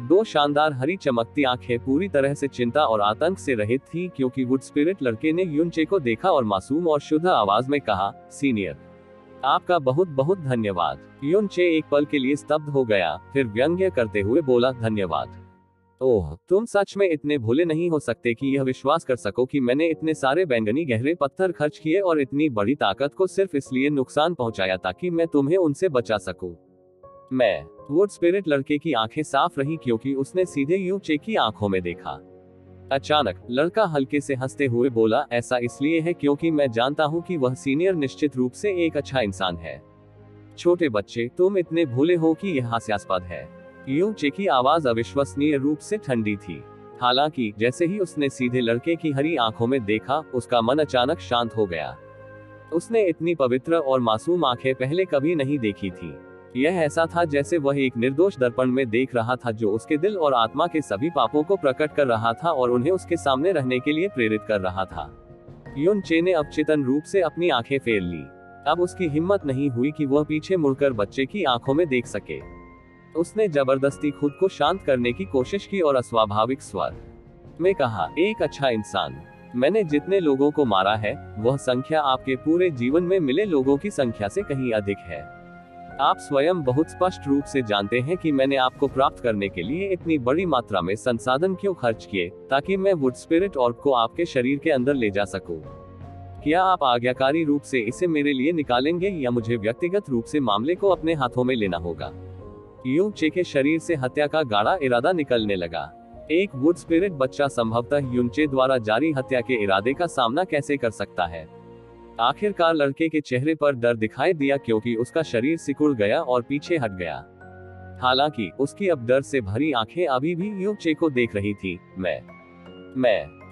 दो शानदार हरी चमकती आंखें पूरी तरह से चिंता और आतंक से रहित थीं, क्योंकि वुड स्पिरिट लड़के ने युनचे को देखा और मासूम और शुद्ध आवाज में कहा, सीनियर, आपका बहुत बहुत धन्यवाद। युनचे एक पल के लिए स्तब्ध हो गया, फिर व्यंग्य करते हुए बोला, धन्यवाद? ओह, तुम सच में इतने भोले नहीं हो सकते कि यह विश्वास कर सको कि मैंने इतने सारे बैंगनी गहरे पत्थर खर्च किए और इतनी बड़ी ताकत को सिर्फ इसलिए नुकसान पहुंचाया ताकि मैं तुम्हें उनसे बचा सकूं। मैं वुड स्पिरिट लड़के की आंखें साफ रही क्योंकि उसने सीधे युनचे की आंखों में देखा। अचानक लड़का हल्के से हंसते हुए बोला, ऐसा इसलिए है क्योंकि मैं जानता हूं कि वह सीनियर निश्चित रूप से एक अच्छा इंसान है। छोटे बच्चे, तुम इतने भोले हो कि यह हास्यास्पद है। युनचे की आवाज अविश्वसनीय रूप से ठंडी थी। हालांकि जैसे ही उसने सीधे लड़के की हरी आंखों में देखा, उसका मन अचानक शांत हो गया। उसने इतनी पवित्र और मासूम आंखें पहले कभी नहीं देखी थी। यह ऐसा था जैसे वह एक निर्दोष दर्पण में देख रहा था जो उसके दिल और आत्मा के सभी पापों को प्रकट कर रहा था और उन्हें उसके सामने रहने के लिए प्रेरित कर रहा था। युनचे ने अवचेतन रूप से अपनी आंखें फेर ली। अब उसकी हिम्मत नहीं हुई कि वह पीछे मुड़कर बच्चे की आंखों में देख सके। उसने जबरदस्ती खुद को शांत करने की कोशिश की और अस्वाभाविक स्वर में कहा, एक अच्छा इंसान। मैंने जितने लोगों को मारा है, वह संख्या आपके पूरे जीवन में मिले लोगों की संख्या से कहीं अधिक है। आप स्वयं बहुत स्पष्ट रूप से जानते हैं कि मैंने आपको प्राप्त करने के लिए इतनी बड़ी मात्रा में संसाधन क्यों खर्च किए, ताकि मैं वुड स्पिरिट ऑर्ब को आपके शरीर के अंदर ले जा सकूं। क्या आप आज्ञाकारी रूप से इसे मेरे लिए निकालेंगे या मुझे व्यक्तिगत रूप से मामले को अपने हाथों में लेना होगा? युनचे के शरीर से हत्या का गाढ़ा इरादा निकलने लगा। एक वुड स्पिरिट बच्चा संभवतः युनचे द्वारा जारी हत्या के इरादे का सामना कैसे कर सकता है? आखिरकार लड़के के चेहरे पर डर दिखाई दिया क्योंकि उसका शरीर सिकुड़ गया और पीछे हट गया। हालांकि उसकी अब डर से भरी आंखें अभी भी युनचे को देख रही थी। मैं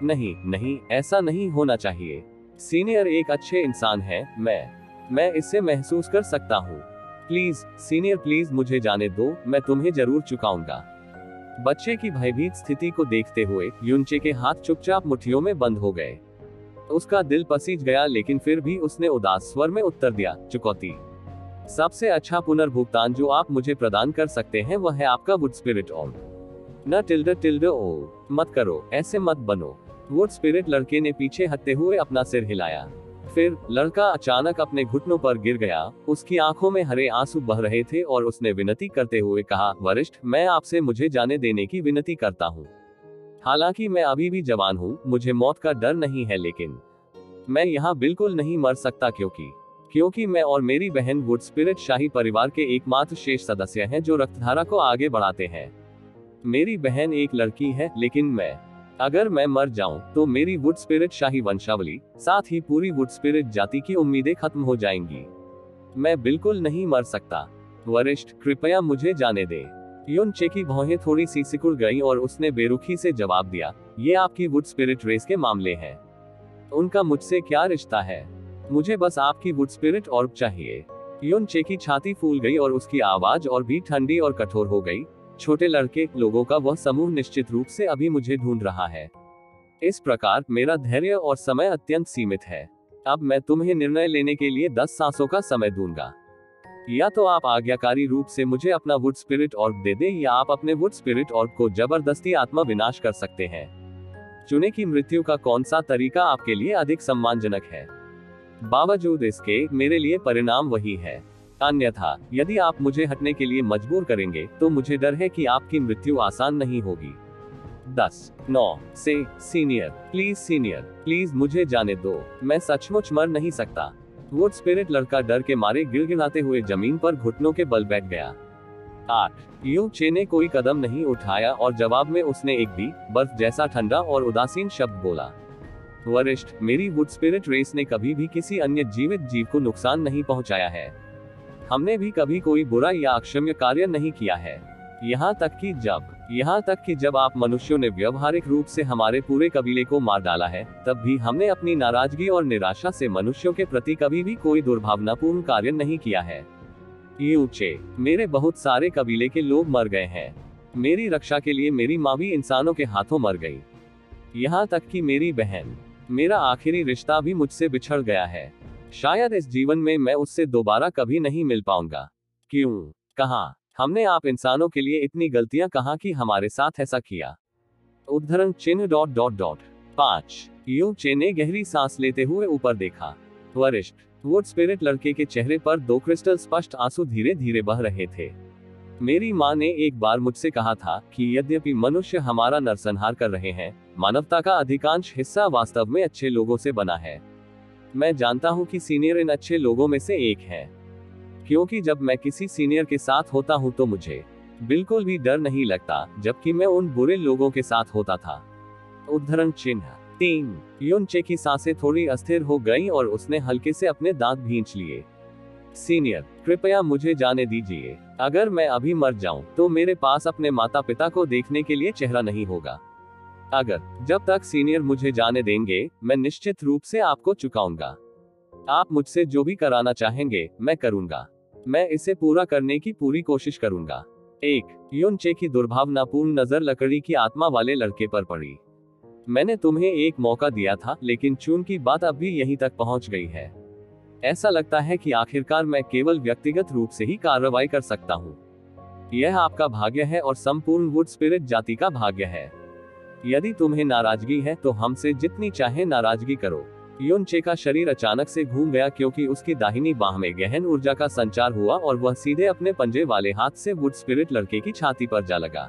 नहीं, ऐसा नहीं होना चाहिए। सीनियर एक अच्छे इंसान है, मैं इसे महसूस कर सकता हूँ। प्लीज सीनियर, प्लीज मुझे जाने दो, मैं तुम्हें जरूर चुकाऊंगा। बच्चे की भयभीत स्थिति को देखते हुए युनचे के हाथ चुपचाप मुट्ठियों में बंद हो गए। उसका दिल पसीज गया, लेकिन फिर भी उसने उदास स्वर में उत्तर दिया, चुकौती। सबसे अच्छा पुनर्भुगतान जो आप मुझे प्रदान कर सकते हैं वह है आपका वुड स्पिरिट ऑर्ब। न टिल्ड ओ मत करो, ऐसे मत बनो। वुड स्पिरिट लड़के ने पीछे हटते हुए अपना सिर हिलाया। फिर लड़का अचानक अपने घुटनों पर गिर गया। उसकी आंखों में हरे आंसू बह रहे थे और उसने विनती करते हुए कहा, वरिष्ठ, मैं आपसे मुझे जाने देने की विनती करता हूँ। हालांकि मैं अभी भी जवान हूँ, मुझे मौत का डर नहीं है, लेकिन मैं यहाँ बिल्कुल नहीं मर सकता क्योंकि मैं और मेरी बहन वुड स्पिरिट शाही परिवार के एकमात्र शेष सदस्य हैं जो रक्तधारा को आगे बढ़ाते हैं। मेरी बहन एक लड़की है, लेकिन अगर मैं मर जाऊं तो मेरी वुड स्पिरिट शाही वंशावली, साथ ही पूरी वुड स्पिरिट जाति की उम्मीदें खत्म हो जाएंगी। मैं बिल्कुल नहीं मर सकता। वरिष्ठ, कृपया मुझे जाने दे। युनचे की भौहें थोड़ी सी सिकुड़ गईं और उसने बेरुखी से जवाब दिया, ये आपकी वुड स्पिरिट रेस के मामले हैं। उनका मुझसे क्या रिश्ता है? मुझे बस आपकी वुड स्पिरिट ऑर्ब चाहिए। युन चे की छाती फूल गई और उसकी आवाज और भी ठंडी और कठोर हो गई। छोटे लड़के लोगों का वह समूह निश्चित रूप से अभी मुझे ढूंढ रहा है। इस प्रकार मेरा धैर्य और समय अत्यंत सीमित है। अब मैं तुम्हें निर्णय लेने के लिए 10 सांसों का समय दूंगा। या तो आप आज्ञाकारी रूप से मुझे अपना वुड स्पिरिट ऑर्ब दे दें, या आप अपने वुड स्पिरिट ऑर्ब को जबरदस्ती आत्मा विनाश कर सकते हैं। चुने की मृत्यु का कौन सा तरीका आपके लिए अधिक सम्मानजनक है। बावजूद इसके मेरे लिए परिणाम वही है। अन्यथा यदि आप मुझे हटने के लिए मजबूर करेंगे तो मुझे डर है कि आपकी मृत्यु आसान नहीं होगी। 10, 9 से सीनियर, प्लीज मुझे जाने दो, मैं सचमुच मर नहीं सकता। वुड स्पिरिट लड़का डर के मारे गिड़गिड़ाते हुए जमीन पर घुटनों के बल बैठ गया। 8, यू चे ने कोई कदम नहीं उठाया और जवाब में उसने एक भी बर्फ जैसा ठंडा और उदासीन शब्द बोला। वरिष्ठ, मेरी वुड स्पिरिट रेस ने कभी भी किसी अन्य जीवित जीव को नुकसान नहीं पहुंचाया है। हमने भी कभी कोई बुरा या अक्षम्य कार्य नहीं किया है। यहाँ तक कि जब आप मनुष्यों ने व्यवहारिक रूप से हमारे पूरे कबीले को मार डाला है, तब भी हमने अपनी नाराजगी और निराशा से मनुष्यों के प्रति कभी भी कोई दुर्भावनापूर्ण कार्य नहीं किया है। यू चे, मेरे बहुत सारे कबीले के लोग मर गए हैं। मेरी रक्षा के लिए मेरी माँ भी इंसानों के हाथों मर गई। यहाँ तक कि मेरी बहन, मेरा आखिरी रिश्ता भी मुझसे बिछड़ गया है। शायद इस जीवन में मैं उससे दोबारा कभी नहीं मिल पाऊंगा। क्यों? कहाँ? हमने आप इंसानों के लिए इतनी गलतियां कहाँ की हमारे साथ ऐसा किया। उद्धरण चिन्ह ... 5 यू चे ने गहरी सांस लेते हुए ऊपर देखा। वरिष्ठ, वुड स्पिरिट लड़के के चेहरे पर 2 क्रिस्टल स्पष्ट आंसू धीरे धीरे बह रहे थे। मेरी माँ ने एक बार मुझसे कहा था कि यद्यपि मनुष्य हमारा नरसंहार कर रहे हैं, मानवता का अधिकांश हिस्सा वास्तव में अच्छे लोगों से बना है। मैं जानता हूँ कि सीनियर इन अच्छे लोगों में से एक है, क्योंकि जब मैं किसी सीनियर के साथ होता हूँ तो मुझे बिल्कुल भी डर नहीं लगता, जबकि मैं उन बुरे लोगों के साथ होता था। उद्धरण चिन्ह 3 युन चे की सांसें थोड़ी अस्थिर हो गईं और उसने हल्के से अपने दांत भींच लिए। सीनियर, कृपया मुझे जाने दीजिए। अगर मैं अभी मर जाऊं तो मेरे पास अपने माता पिता को देखने के लिए चेहरा नहीं होगा। जब तक सीनियर मुझे जाने देंगे, मैं निश्चित रूप से आपको चुकाऊंगा। आप मुझसे जो भी कराना चाहेंगे मैं करूंगा। मैं इसे पूरा करने की पूरी कोशिश करूंगा। 1 युन चे की दुर्भावनापूर्ण नजर लकड़ी की आत्मा वाले लड़के पर पड़ी। मैंने तुम्हें एक मौका दिया था, लेकिन चून की बात अब भी यहीं तक पहुंच गई है। ऐसा लगता है कि आखिरकार मैं केवल व्यक्तिगत रूप से ही कार्रवाई कर सकता हूं। यह आपका भाग्य है और संपूर्ण वुड स्पिरिट जाति का भाग्य है। यदि तुम्हें नाराजगी है तो हमसे जितनी चाहे नाराजगी करो। युन चे का शरीर अचानक से घूम गया क्योंकि उसकी दाहिनी बाह में गहन ऊर्जा का संचार हुआ और वह सीधे अपने पंजे वाले हाथ से वुड स्पिरिट लड़के की छाती पर जा लगा।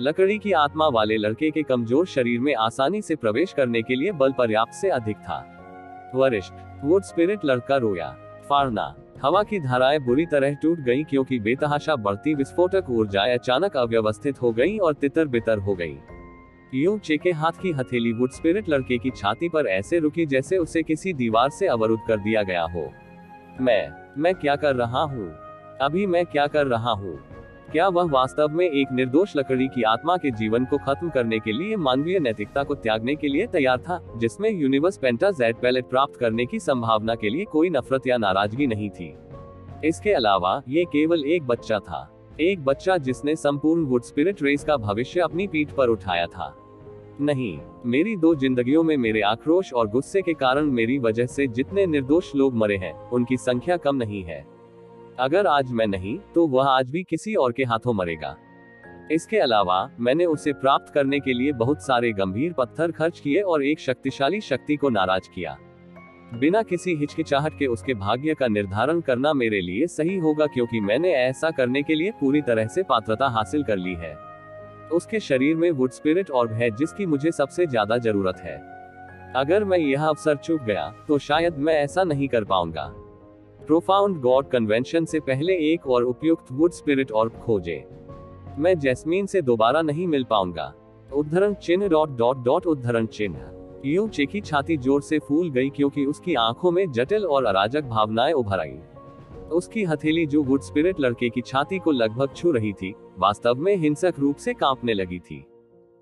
लकड़ी की आत्मा वाले लड़के के कमजोर शरीर में आसानी से प्रवेश करने के लिए बल पर्याप्त से अधिक था। वरिष्ठ, वुड स्पिरिट लड़का रोया। फाड़ना। हवा की धाराएं बुरी तरह टूट गईं क्योंकि बेतहाशा बढ़ती विस्फोटक ऊर्जाएं अचानक अव्यवस्थित हो गईं और तितर बितर हो गईं। यू चे के हाथ की हथेली वुड स्पिरिट लड़के की छाती पर ऐसे रुकी जैसे उसे किसी दीवार से अवरुद्ध कर दिया गया हो। मैं क्या कर रहा हूँ? अभी मैं क्या कर रहा हूँ? क्या वह वास्तव में एक निर्दोष लकड़ी की आत्मा के जीवन को खत्म करने के लिए मानवीय नैतिकता को त्यागने के लिए तैयार था, जिसमें यूनिवर्स पेंटा जेड पैलेट प्राप्त करने की संभावना के लिए कोई नफरत या नाराजगी नहीं थी। इसके अलावा ये केवल एक बच्चा था, एक बच्चा जिसने संपूर्ण वुड स्पिरिट रेस का भविष्य अपनी पीठ पर उठाया था। नहीं, मेरी 2 जिंदगियों में मेरे आक्रोश और गुस्से के कारण मेरी वजह से जितने निर्दोष लोग मरे हैं, उनकी संख्या कम नहीं है। अगर आज मैं नहीं, तो वह आज भी किसी और के हाथों मरेगा। इसके अलावा मैंने उसे प्राप्त करने के लिए बहुत सारे गंभीर पत्थर खर्च किए और एक शक्तिशाली शक्ति को नाराज किया। बिना किसी हिचकिचाहट के उसके भाग्य का निर्धारण करना मेरे लिए सही होगा क्योंकि मैंने ऐसा करने के लिए पूरी तरह से पात्रता हासिल कर ली है। उसके शरीर में वुड स्पिरिट ऑर्ब है जिसकी मुझे सबसे ज्यादा जरूरत है। अगर मैं यह अवसर चूक गया तो शायद मैं ऐसा नहीं कर पाऊंगा। प्रोफाउंड गॉड कन्वेंशन से पहले एक और उपयुक्त वुड स्पिरिट ऑर्ब खोजे। मैं जैस्मीन से दोबारा नहीं मिल पाऊंगा। उद्धरण चिन्ह ... उद्धरण चिन्ह। यू चे की छाती जोर से फूल गई क्योंकि उसकी आंखों में जटिल और अराजक भावनाएं उभर आईं। उसकी हथेली जो वुड स्पिरिट लड़के की छाती को लगभग छू रही थी, वास्तव में हिंसक रूप से कांपने लगी थी।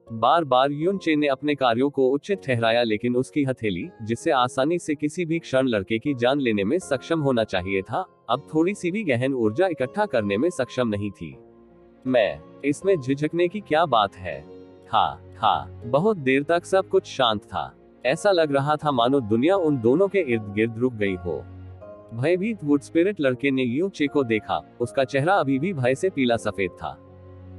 बार बार युन चे ने अपने कार्यों को उचित ठहराया, लेकिन उसकी हथेली, जिससे आसानी से किसी भी क्षण लड़के की जान लेने में सक्षम होना चाहिए था, अब थोड़ी सी भी गहन ऊर्जा इकट्ठा करने में सक्षम नहीं थी। इसमें झिझकने की क्या बात है? बहुत देर तक सब कुछ शांत था। ऐसा लग रहा था मानो दुनिया उन दोनों के इर्द गिर्द रुक गई हो। भयभीत वुड स्पिरिट लड़के ने यू चे को देखा। उसका चेहरा अभी भी भय से पीला सफेद था।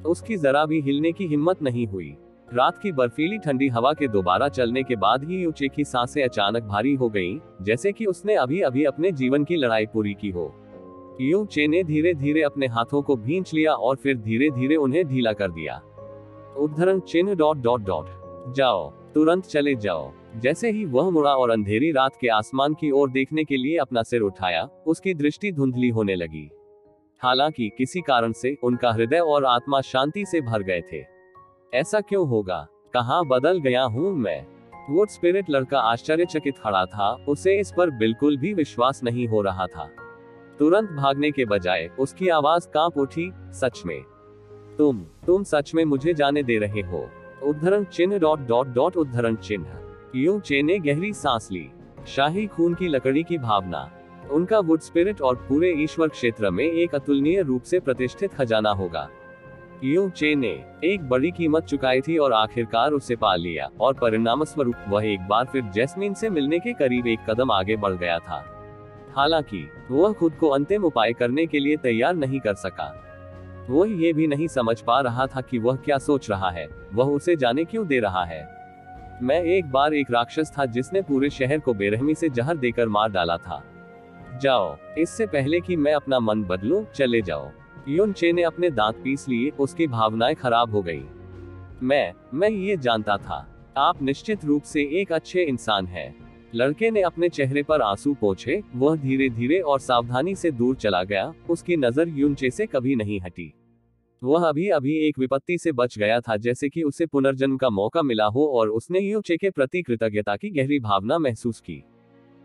उसकी जरा भी हिलने की हिम्मत नहीं हुई। रात की बर्फीली ठंडी हवा के दोबारा चलने के बाद ही यू चे की सांसें अचानक भारी हो गईं, जैसे कि उसने अभी अभी अपने जीवन की लड़ाई पूरी की हो। यू चे ने धीरे धीरे अपने हाथों को भींच लिया और फिर धीरे धीरे उन्हें ढीला कर दिया। उद्धरण चिन्ह ... जाओ, तुरंत चले जाओ। जैसे ही वह मुड़ा और अंधेरी रात के आसमान की ओर देखने के लिए अपना सिर उठाया, उसकी दृष्टि धुंधली होने लगी। हालांकि किसी कारण से उनका हृदय और आत्मा शांति से भर गए थे। ऐसा क्यों होगा? कहाँ बदल गया हूँ मैं? वुड स्पिरिट लड़का आश्चर्यचकित खड़ा था। उसे इस पर बिल्कुल भी विश्वास नहीं हो रहा था। तुरंत भागने के बजाय उसकी आवाज कांप उठी। सच में? तुम सच में मुझे जाने दे रहे हो? उद्धरण चिन्ह ... उद्धरण चिन्ह। यू चे ने गहरी सांस ली। शाही खून की लकड़ी की भावना। उनका वुड स्पिरिट और पूरे ईश्वर क्षेत्र में एक अतुलनीय रूप से प्रतिष्ठित खजाना होगा। यू चे ने एक बड़ी कीमत चुकाई थी और आखिरकार उसे पा लिया, और परिणामस्वरूप वह एक बार फिर जैस्मीन से मिलने के करीब एक कदम आगे बढ़ गया था। हालांकि वह खुद को अंतिम उपाय करने के लिए तैयार नहीं कर सका। वह ये भी नहीं समझ पा रहा था कि वह क्या सोच रहा है, वह उसे जाने क्यों दे रहा है। मैं एक बार एक राक्षस था जिसने पूरे शहर को बेरहमी से जहर देकर मार डाला था। जाओ, इससे पहले कि मैं अपना मन बदलूं, चले जाओ। युन चे ने अपने दांत पीस लिए। उसकी भावनाएं खराब हो गई। मैं ये जानता था। आप निश्चित रूप से एक अच्छे इंसान हैं। लड़के ने अपने चेहरे पर आंसू पोंछे। वह धीरे धीरे और सावधानी से दूर चला गया। उसकी नजर युन चे से कभी नहीं हटी। वह अभी अभी एक विपत्ति से बच गया था, जैसे कि उसे पुनर्जन्म का मौका मिला हो, और उसने यू चे के प्रति कृतज्ञता की गहरी भावना महसूस की।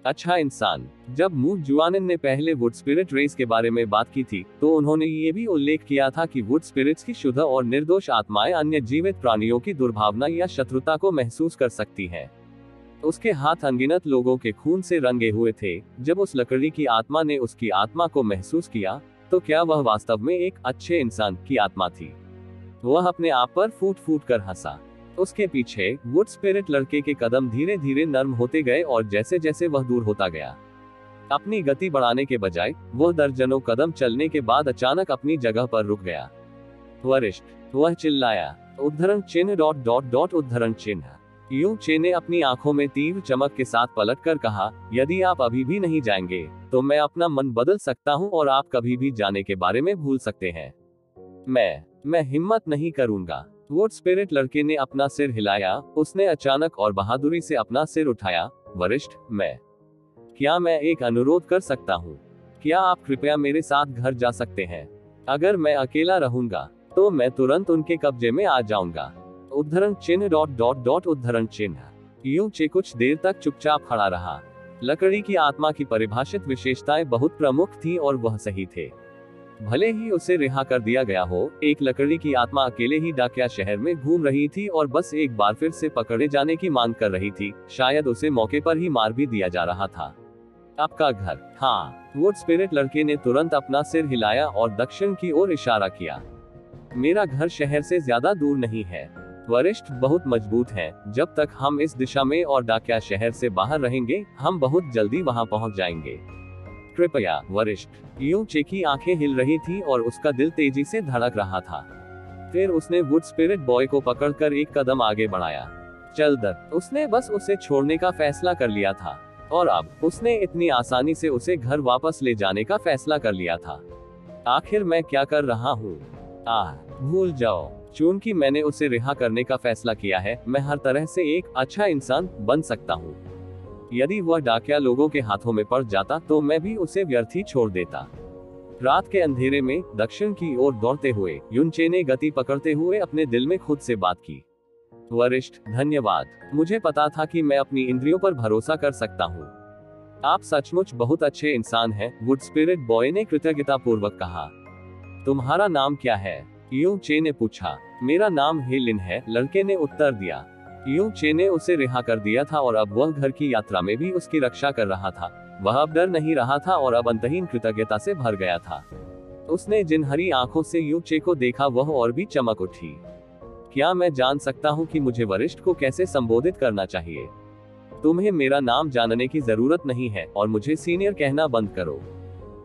अच्छा इंसान। जब मूव जुआनिन ने पहले वुड स्पिरिट रेस के बारे में बात की थी, तो उन्होंने ये भी उल्लेख किया था कि वुड स्पिरिट्स की शुद्ध और निर्दोष आत्माएं अन्य जीवित प्राणियों की दुर्भावना या शत्रुता को महसूस कर सकती हैं। उसके हाथ अनगिनत लोगों के खून से रंगे हुए थे। जब उस लकड़ी की आत्मा ने उसकी आत्मा को महसूस किया, तो क्या वह वास्तव में एक अच्छे इंसान की आत्मा थी? वह अपने आप पर फूट फूट कर हंसा। उसके पीछे वुड स्पिरिट लड़के के कदम धीरे धीरे नर्म होते गए, और जैसे जैसे वह दूर होता गया, अपनी गति बढ़ाने के बजाय वह दर्जनों कदम चलने के बाद अचानक अपनी जगह पर रुक गया। वरिष्ठ, वह चिल्लाया। उद्धरण चिन्ह ... उद्धरण चिन्ह। यू चे ने अपनी आंखों में तीव्र चमक के साथ पलटकर कहा, यदि आप अभी भी नहीं जाएंगे, तो मैं अपना मन बदल सकता हूं और आप कभी भी जाने के बारे में भूल सकते हैं। मैं हिम्मत नहीं करूंगा। वुड स्पिरिट लड़के ने अपना सिर हिलाया। उसने अचानक और बहादुरी से अपना सिर उठाया। वरिष्ठ, क्या मैं एक अनुरोध कर सकता हूँ? क्या आप कृपया मेरे साथ घर जा सकते हैं? अगर मैं अकेला रहूंगा, तो मैं तुरंत उनके कब्जे में आ जाऊंगा। उद्धरण चिन्ह ... उद्धरण चिन्ह। यू चे कुछ देर तक चुपचाप खड़ा रहा। लकड़ी की आत्मा की परिभाषित विशेषताएं बहुत प्रमुख थी और वह सही थे। भले ही उसे रिहा कर दिया गया हो, एक लकड़ी की आत्मा अकेले ही डाकिया शहर में घूम रही थी और बस एक बार फिर से पकड़े जाने की मांग कर रही थी। शायद उसे मौके पर ही मार भी दिया जा रहा था। आपका घर? हाँ। वुड स्पिरिट लड़के ने तुरंत अपना सिर हिलाया और दक्षिण की ओर इशारा किया। मेरा घर शहर से ज्यादा दूर नहीं है। वरिष्ठ बहुत मजबूत हैं। जब तक हम इस दिशा में और डाकिया शहर से बाहर रहेंगे, हम बहुत जल्दी वहां पहुंच जाएंगे। कृपया वरिष्ठ। यू चे की आंखें हिल रही थी और उसका दिल तेजी से धड़क रहा था। फिर उसने वुड स्पिरिट बॉय को पकड़कर एक कदम आगे बढ़ाया। चल दर। उसने बस उसे छोड़ने का फैसला कर लिया था, और अब उसने इतनी आसानी से उसे घर वापस ले जाने का फैसला कर लिया था। आखिर मैं क्या कर रहा हूँ? भूल जाओ। चूंकि मैंने उसे रिहा करने का फैसला किया है, मैं हर तरह से एक अच्छा इंसान बन सकता हूँ। यदि वह डाकिया लोगों के हाथों में पड़ जाता, तो मैं भी उसे व्यर्थ ही छोड़ देता। रात के अंधेरे में दक्षिण की ओर दौड़ते हुए युन चे ने गति पकड़ते हुए अपने दिल में खुद से बात की। वरिष्ठ, धन्यवाद। मुझे पता था कि मैं अपनी इंद्रियों पर भरोसा कर सकता हूँ। आप सचमुच बहुत अच्छे इंसान हैं। वुड स्पिरिट बॉय ने कृतज्ञता पूर्वक कहा। तुम्हारा नाम क्या है? यू चे ने पूछा। मेरा नाम हे लिन है, लड़के ने उत्तर दिया। यू चे ने उसे रिहा कर दिया था और अब वह घर की यात्रा में भी उसकी रक्षा कर रहा था। वह अब डर नहीं रहा था और अब अंतहीन कृतज्ञता से भर गया था। उसने जिन हरी आंखों से यू चे को देखा वह और भी चमक उठी। क्या मैं जान सकता हूँ कि मुझे वरिष्ठ को कैसे संबोधित करना चाहिए? तुम्हें मेरा नाम जानने की जरूरत नहीं है और मुझे सीनियर कहना बंद करो।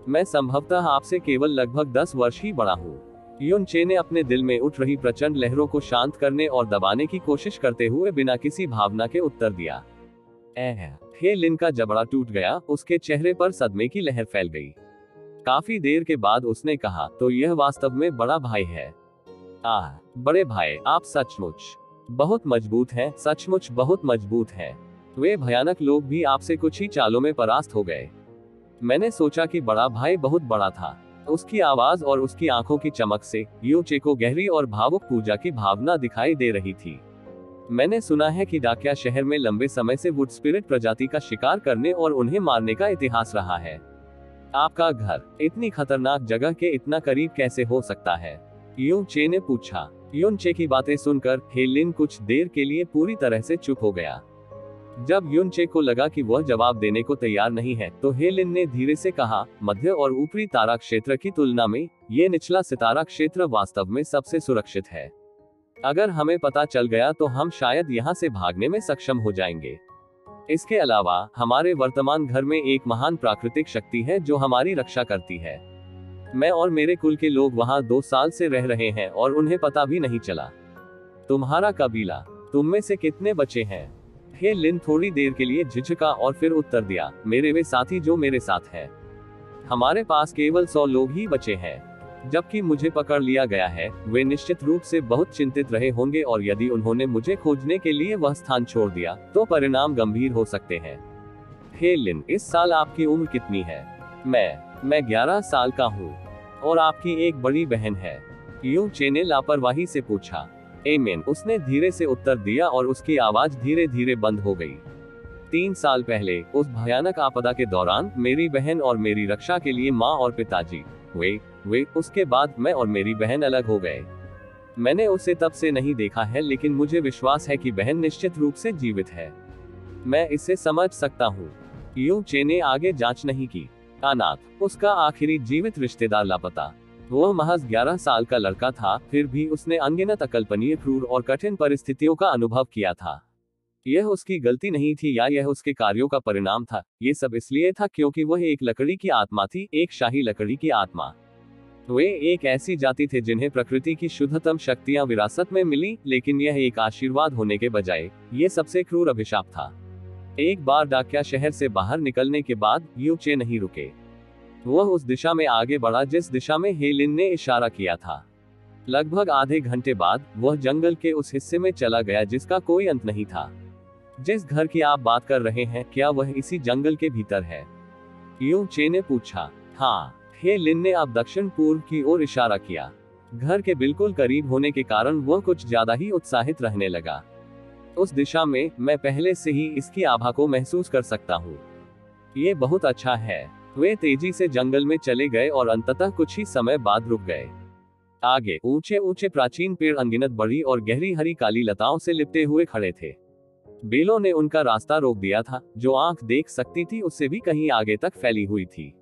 मैं संभवतः आपसे केवल लगभग 10 वर्ष ही बड़ा हूँ। युन चे ने अपने दिल में उठ रही प्रचंड लहरों को शांत करने और दबाने की कोशिश करते हुए बिना किसी भावना के उत्तर दिया। हे लिन का जबड़ा टूट गया, उसके चेहरे पर सदमे की लहर फैल गई। काफी देर के बाद उसने कहा, तो यह वास्तव में बड़ा भाई है। बड़े भाई, आप सचमुच बहुत मजबूत हैं, सचमुच बहुत मजबूत हैं। वे भयानक लोग भी आपसे कुछ ही चालों में परास्त हो गए। मैंने सोचा कि बड़ा भाई बहुत बड़ा था। उसकी आवाज और उसकी आंखों की चमक से यू चे को गहरी और भावुक पूजा की भावना दिखाई दे रही थी। मैंने सुना है कि डाकिया शहर में लंबे समय से वुड स्पिरिट प्रजाति का शिकार करने और उन्हें मारने का इतिहास रहा है। आपका घर इतनी खतरनाक जगह के इतना करीब कैसे हो सकता है? यू चे ने पूछा। युन चे की बातें सुनकर हे लिन कुछ देर के लिए पूरी तरह से चुप हो गया। जब युन चे को लगा कि वह जवाब देने को तैयार नहीं है, तो हे लिन ने धीरे से कहा, मध्य और ऊपरी तारा क्षेत्र की तुलना में ये निचला सितारा क्षेत्र वास्तव में सबसे सुरक्षित है। अगर हमें पता चल गया तो हम शायद यहाँ से भागने में सक्षम हो जाएंगे। इसके अलावा हमारे वर्तमान घर में एक महान प्राकृतिक शक्ति है जो हमारी रक्षा करती है। मैं और मेरे कुल के लोग वहाँ 2 साल से रह रहे हैं और उन्हें पता भी नहीं चला। तुम्हारा कबीला, तुम में से कितने बचे हैं? हे लिन थोड़ी देर के लिए झिझका और फिर उत्तर दिया, मेरे वे साथी जो मेरे साथ हैं। हमारे पास केवल 100 लोग ही बचे हैं। जबकि मुझे पकड़ लिया गया है, वे निश्चित रूप से बहुत चिंतित रहे होंगे और यदि उन्होंने मुझे खोजने के लिए वह स्थान छोड़ दिया तो परिणाम गंभीर हो सकते हैं। हे लिन, इस साल आपकी उम्र कितनी है? मैं 11 साल का हूँ। और आपकी एक बड़ी बहन है? यू चे ने लापरवाही से पूछा। एमेन, उसने धीरे से उत्तर दिया और उसकी आवाज धीरे धीरे बंद हो गई। 3 साल पहले उस भयानक आपदा के दौरान मेरी बहन और मेरी रक्षा के लिए माँ और पिताजी वे उसके बाद मैं और मेरी बहन अलग हो गए। मैंने उसे तब से नहीं देखा है, लेकिन मुझे विश्वास है कि बहन निश्चित रूप से जीवित है। मैं इसे समझ सकता हूँ। यू चे ने आगे जांच नहीं की। अनाथ, उसका आखिरी जीवित रिश्तेदार लापता। वह महज 11 साल का लड़का था, फिर भी उसने अनगिनत अकल्पनीय, क्रूर और कठिन परिस्थितियों का अनुभव किया था। यह उसकी गलती नहीं थी या यह उसके कार्यों का परिणाम था। ये सब इसलिए था क्योंकि वह एक लकड़ी की आत्मा थी, एक शाही लकड़ी की आत्मा। वे एक ऐसी जाति थे जिन्हें प्रकृति की शुद्धतम शक्तियां विरासत में मिली, लेकिन यह एक आशीर्वाद होने के बजाय ये सबसे क्रूर अभिशाप था। एक बार डाकिया शहर से बाहर निकलने के बाद यू चे नहीं रुके। वह उस दिशा में आगे बढ़ा जिस दिशा में हे लिन ने इशारा किया था। लगभग आधे घंटे बाद वह जंगल के उस हिस्से में चला गया जिसका कोई अंत नहीं था। जिस घर की आप बात कर रहे हैं, क्या वह इसी जंगल के भीतर है? यू चे ने पूछा। हाँ, हे लिन ने अब दक्षिण पूर्व की ओर इशारा किया। घर के बिल्कुल करीब होने के कारण वह कुछ ज्यादा ही उत्साहित रहने लगा। उस दिशा में मैं पहले से ही इसकी आभा को महसूस कर सकता हूँ। ये बहुत अच्छा है। वे तेजी से जंगल में चले गए और अंततः कुछ ही समय बाद रुक गए। आगे ऊंचे ऊंचे प्राचीन पेड़ अनगिनत बड़ी और गहरी हरी काली लताओं से लिपटे हुए खड़े थे। बेलों ने उनका रास्ता रोक दिया था, जो आंख देख सकती थी उससे भी कहीं आगे तक फैली हुई थी।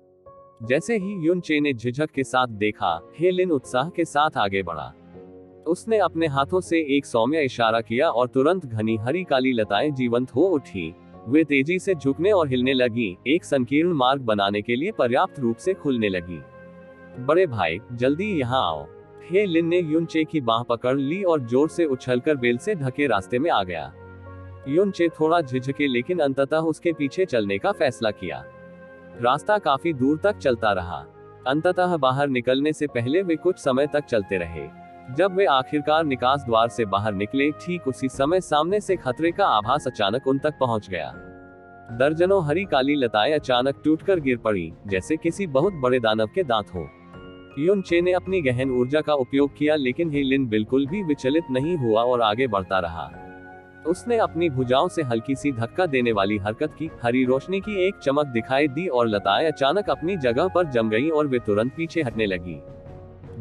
जैसे ही युन चे ने झिझक के साथ देखा, हे लिन उत्साह के साथ आगे बढ़ा। उसने अपने हाथों से एक सौम्य इशारा किया और तुरंत घनी हरी काली लताएं जीवंत हो उठी। वे तेजी से झुकने और हिलने लगी, एक संकीर्ण मार्ग बनाने के लिए पर्याप्त रूप से खुलने लगी। बड़े भाई, जल्दी यहाँ आओ। हे लिन ने युन चे की बाह पकड़ ली और जोर से उछलकर बेल से ढके रास्ते में आ गया। युन चे थोड़ा झिझके, लेकिन अंततः उसके पीछे चलने का फैसला किया। रास्ता काफी दूर तक चलता रहा। अंततः बाहर निकलने से पहले वे कुछ समय तक चलते रहे। जब वे आखिरकार निकास द्वार से बाहर निकले, ठीक उसी समय सामने से खतरे का आभास अचानक उन तक पहुंच गया। दर्जनों हरी काली लताएं अचानक टूटकर गिर पड़ी, जैसे किसी बहुत बड़े दानव के दांत हो। युन चे ने अपनी गहन ऊर्जा का उपयोग किया, लेकिन हे लिन बिल्कुल भी विचलित नहीं हुआ और आगे बढ़ता रहा। उसने अपनी भुजाओं से हल्की सी धक्का देने वाली हरकत की। हरी रोशनी की एक चमक दिखाई दी और लताएं अचानक अपनी जगह पर जम गईं और वे तुरंत पीछे हटने लगी।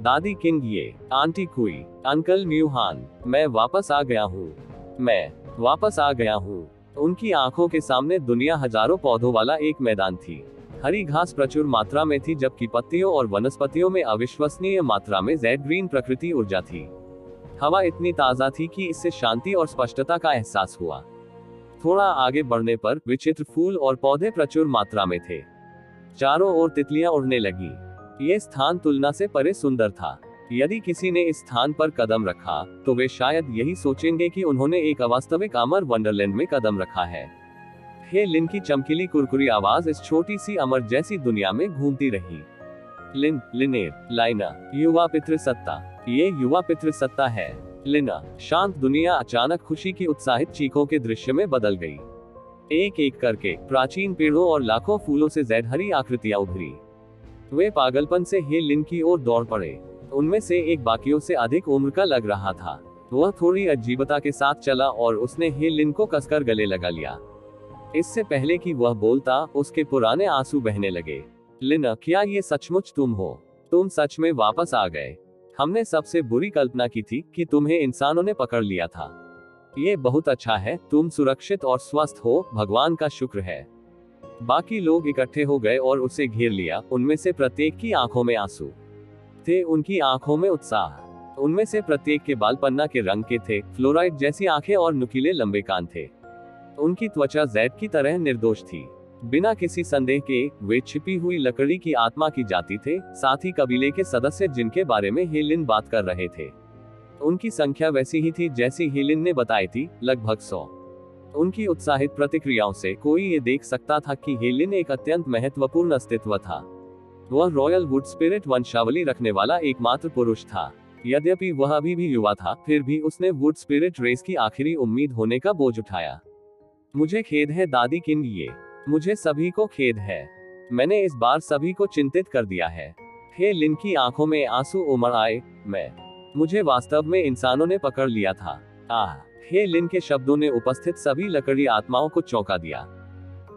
दादी किंग ये, आंटी कुई, अंकल म्यूहान, मैं वापस आ गया हूँ, मैं वापस आ गया हूँ। उनकी आंखों के सामने दुनिया हजारों पौधों वाला एक मैदान थी। हरी घास प्रचुर मात्रा में थी, जबकि पत्तियों और वनस्पतियों में अविश्वसनीय मात्रा में जेड ग्रीन प्रकृति ऊर्जा थी। हवा इतनी ताजा थी कि इससे शांति और स्पष्टता का एहसास हुआ। थोड़ा आगे बढ़ने पर विचित्र फूल और पौधे प्रचुर मात्रा में थे। चारों ओर तितलियां उड़ने लगी। ये स्थान तुलना से परे सुंदर था। यदि किसी ने इस स्थान पर कदम रखा तो वे शायद यही सोचेंगे कि उन्होंने एक अवास्तविक अमर वंडरलैंड में कदम रखा है। हे लिन की चमकीली कुरकुरी आवाज इस छोटी सी अमर जैसी दुनिया में घूमती रही। लिन, लिनेर, लाइना, युवा पितृसत्ता। ये युवा पितृसत्ता है। लिना, शांत दुनिया अचानक खुशी की उत्साहित चीखों के दृश्य में बदल गई। एक एक करके प्राचीन पेड़ों और लाखों फूलों से जेड हरी आकृतियां उभरी। वे पागलपन से हे लिन की ओर दौड़ पड़े। उनमें से एक बाकियों से अधिक उम्र का लग रहा था। वह थोड़ी अजीबता के साथ चला और उसने हे लिन को कसकर गले लगा लिया। इससे पहले कि वह बोलता, उसके पुराने आंसू बहने लगे। लिना, क्या ये सचमुच तुम हो? तुम सच में वापस आ गए। हमने सबसे बुरी कल्पना की थी कि तुम्हें इंसानों ने पकड़ लिया था। ये बहुत अच्छा है, तुम सुरक्षित और स्वस्थ हो, भगवान का शुक्र है। बाकी लोग इकट्ठे हो गए और उसे घेर लिया। उनमें से प्रत्येक की आंखों में आंसू थे, उनकी आंखों में उत्साह। उनमें से प्रत्येक के बाल पन्ना के रंग के थे, फ्लोराइड जैसी आंखें और नुकीले लंबे कान थे। उनकी त्वचा जेड की तरह निर्दोष थी। बिना किसी संदेह के वे छिपी हुई लकड़ी की आत्मा की जाति थे, साथ ही कबीले के सदस्य जिनके बारे में हेलिन बात कर रहे थे। उनकी संख्या वैसी ही थी जैसी हेलिन ने बताई थी, लगभग 100। उनकी उत्साहित प्रतिक्रियाओं से कोई ये देख सकता था कि हेलिन एक अत्यंत महत्वपूर्ण अस्तित्व था। वह रॉयल वुड स्पिरिट वंशावली रखने वाला एकमात्र पुरुष था। यद्यपि वह अभी भी युवा था, फिर भी उसने वुड स्पिरिट रेस की आखिरी उम्मीद होने का बोझ उठाया। मुझे खेद है दादी किंग ये, मुझे सभी को खेद है। मैंने इस बार सभी को चिंतित कर दिया है। हे लिन की आंखों में आंसू उमड़ आए। मुझे वास्तव में इंसानों ने पकड़ लिया था। हे लिन के शब्दों ने उपस्थित सभी लकड़ी आत्माओं को चौंका दिया।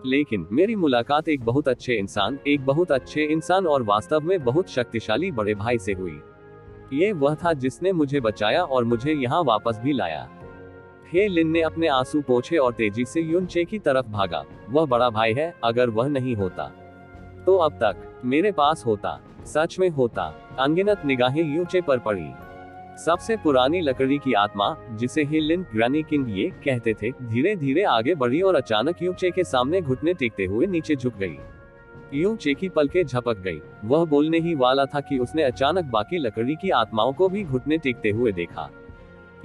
लेकिन मेरी मुलाकात एक बहुत अच्छे इंसान और वास्तव में बहुत शक्तिशाली बड़े भाई से हुई। ये वह था जिसने मुझे बचाया और मुझे यहाँ वापस भी लाया। हे लिन ने अपने आंसू पोंछे और तेजी से युनचे की तरफ भागा। वह बड़ा भाई है, अगर वह नहीं होता तो अब तक मेरे पास होता, सच में होता। अनगिनत निगाहें युनचे पर पड़ी। सबसे पुरानी लकड़ी की आत्मा, जिसे हे लिन ग्रैनी किंग ये कहते थे, धीरे धीरे आगे बढ़ी और अचानक युनचे के सामने घुटने टेकते हुए नीचे झुक गई। युनचे की पलकें झपक गई। वह बोलने ही वाला था कि उसने अचानक बाकी लकड़ी की आत्माओं को भी घुटने टेकते हुए देखा।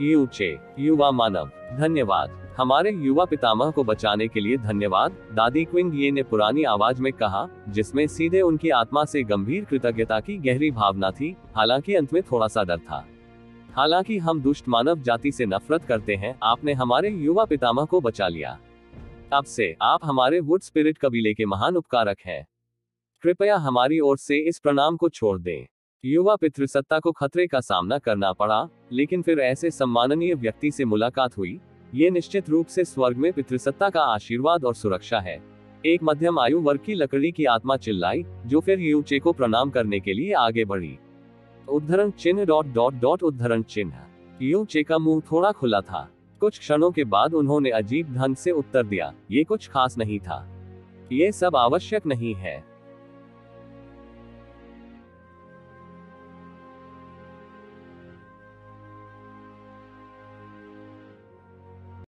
युनचे, युवा मानव, धन्यवाद। हमारे युवा पितामह को बचाने के लिए धन्यवाद, दादी क्विंग ये ने पुरानी आवाज में कहा, जिसमें सीधे उनकी आत्मा से गंभीर कृतज्ञता की गहरी भावना थी, हालांकि अंत में थोड़ा सा डर था। हालांकि हम दुष्ट मानव जाति से नफरत करते हैं, आपने हमारे युवा पितामह को बचा लिया। अब से आप हमारे वुड स्पिरिट कबीले के महान उपकारक हैं। कृपया हमारी ओर से इस प्रणाम को छोड़ दें। युवा पितृसत्ता को खतरे का सामना करना पड़ा, लेकिन फिर ऐसे सम्माननीय व्यक्ति से मुलाकात हुई। ये निश्चित रूप से स्वर्ग में पितृसत्ता का आशीर्वाद और सुरक्षा है। एक मध्यम आयु वर्ग की लकड़ी की आत्मा चिल्लाई, जो फिर युनचे को प्रणाम करने के लिए आगे बढ़ी। उद्धरण चिन्ह ... उद्धरण चिन्ह। युनचे का मुंह थोड़ा खुला था। कुछ क्षणों के बाद उन्होंने अजीब ढंग से उत्तर दिया, ये कुछ खास नहीं था। ये सब आवश्यक नहीं है।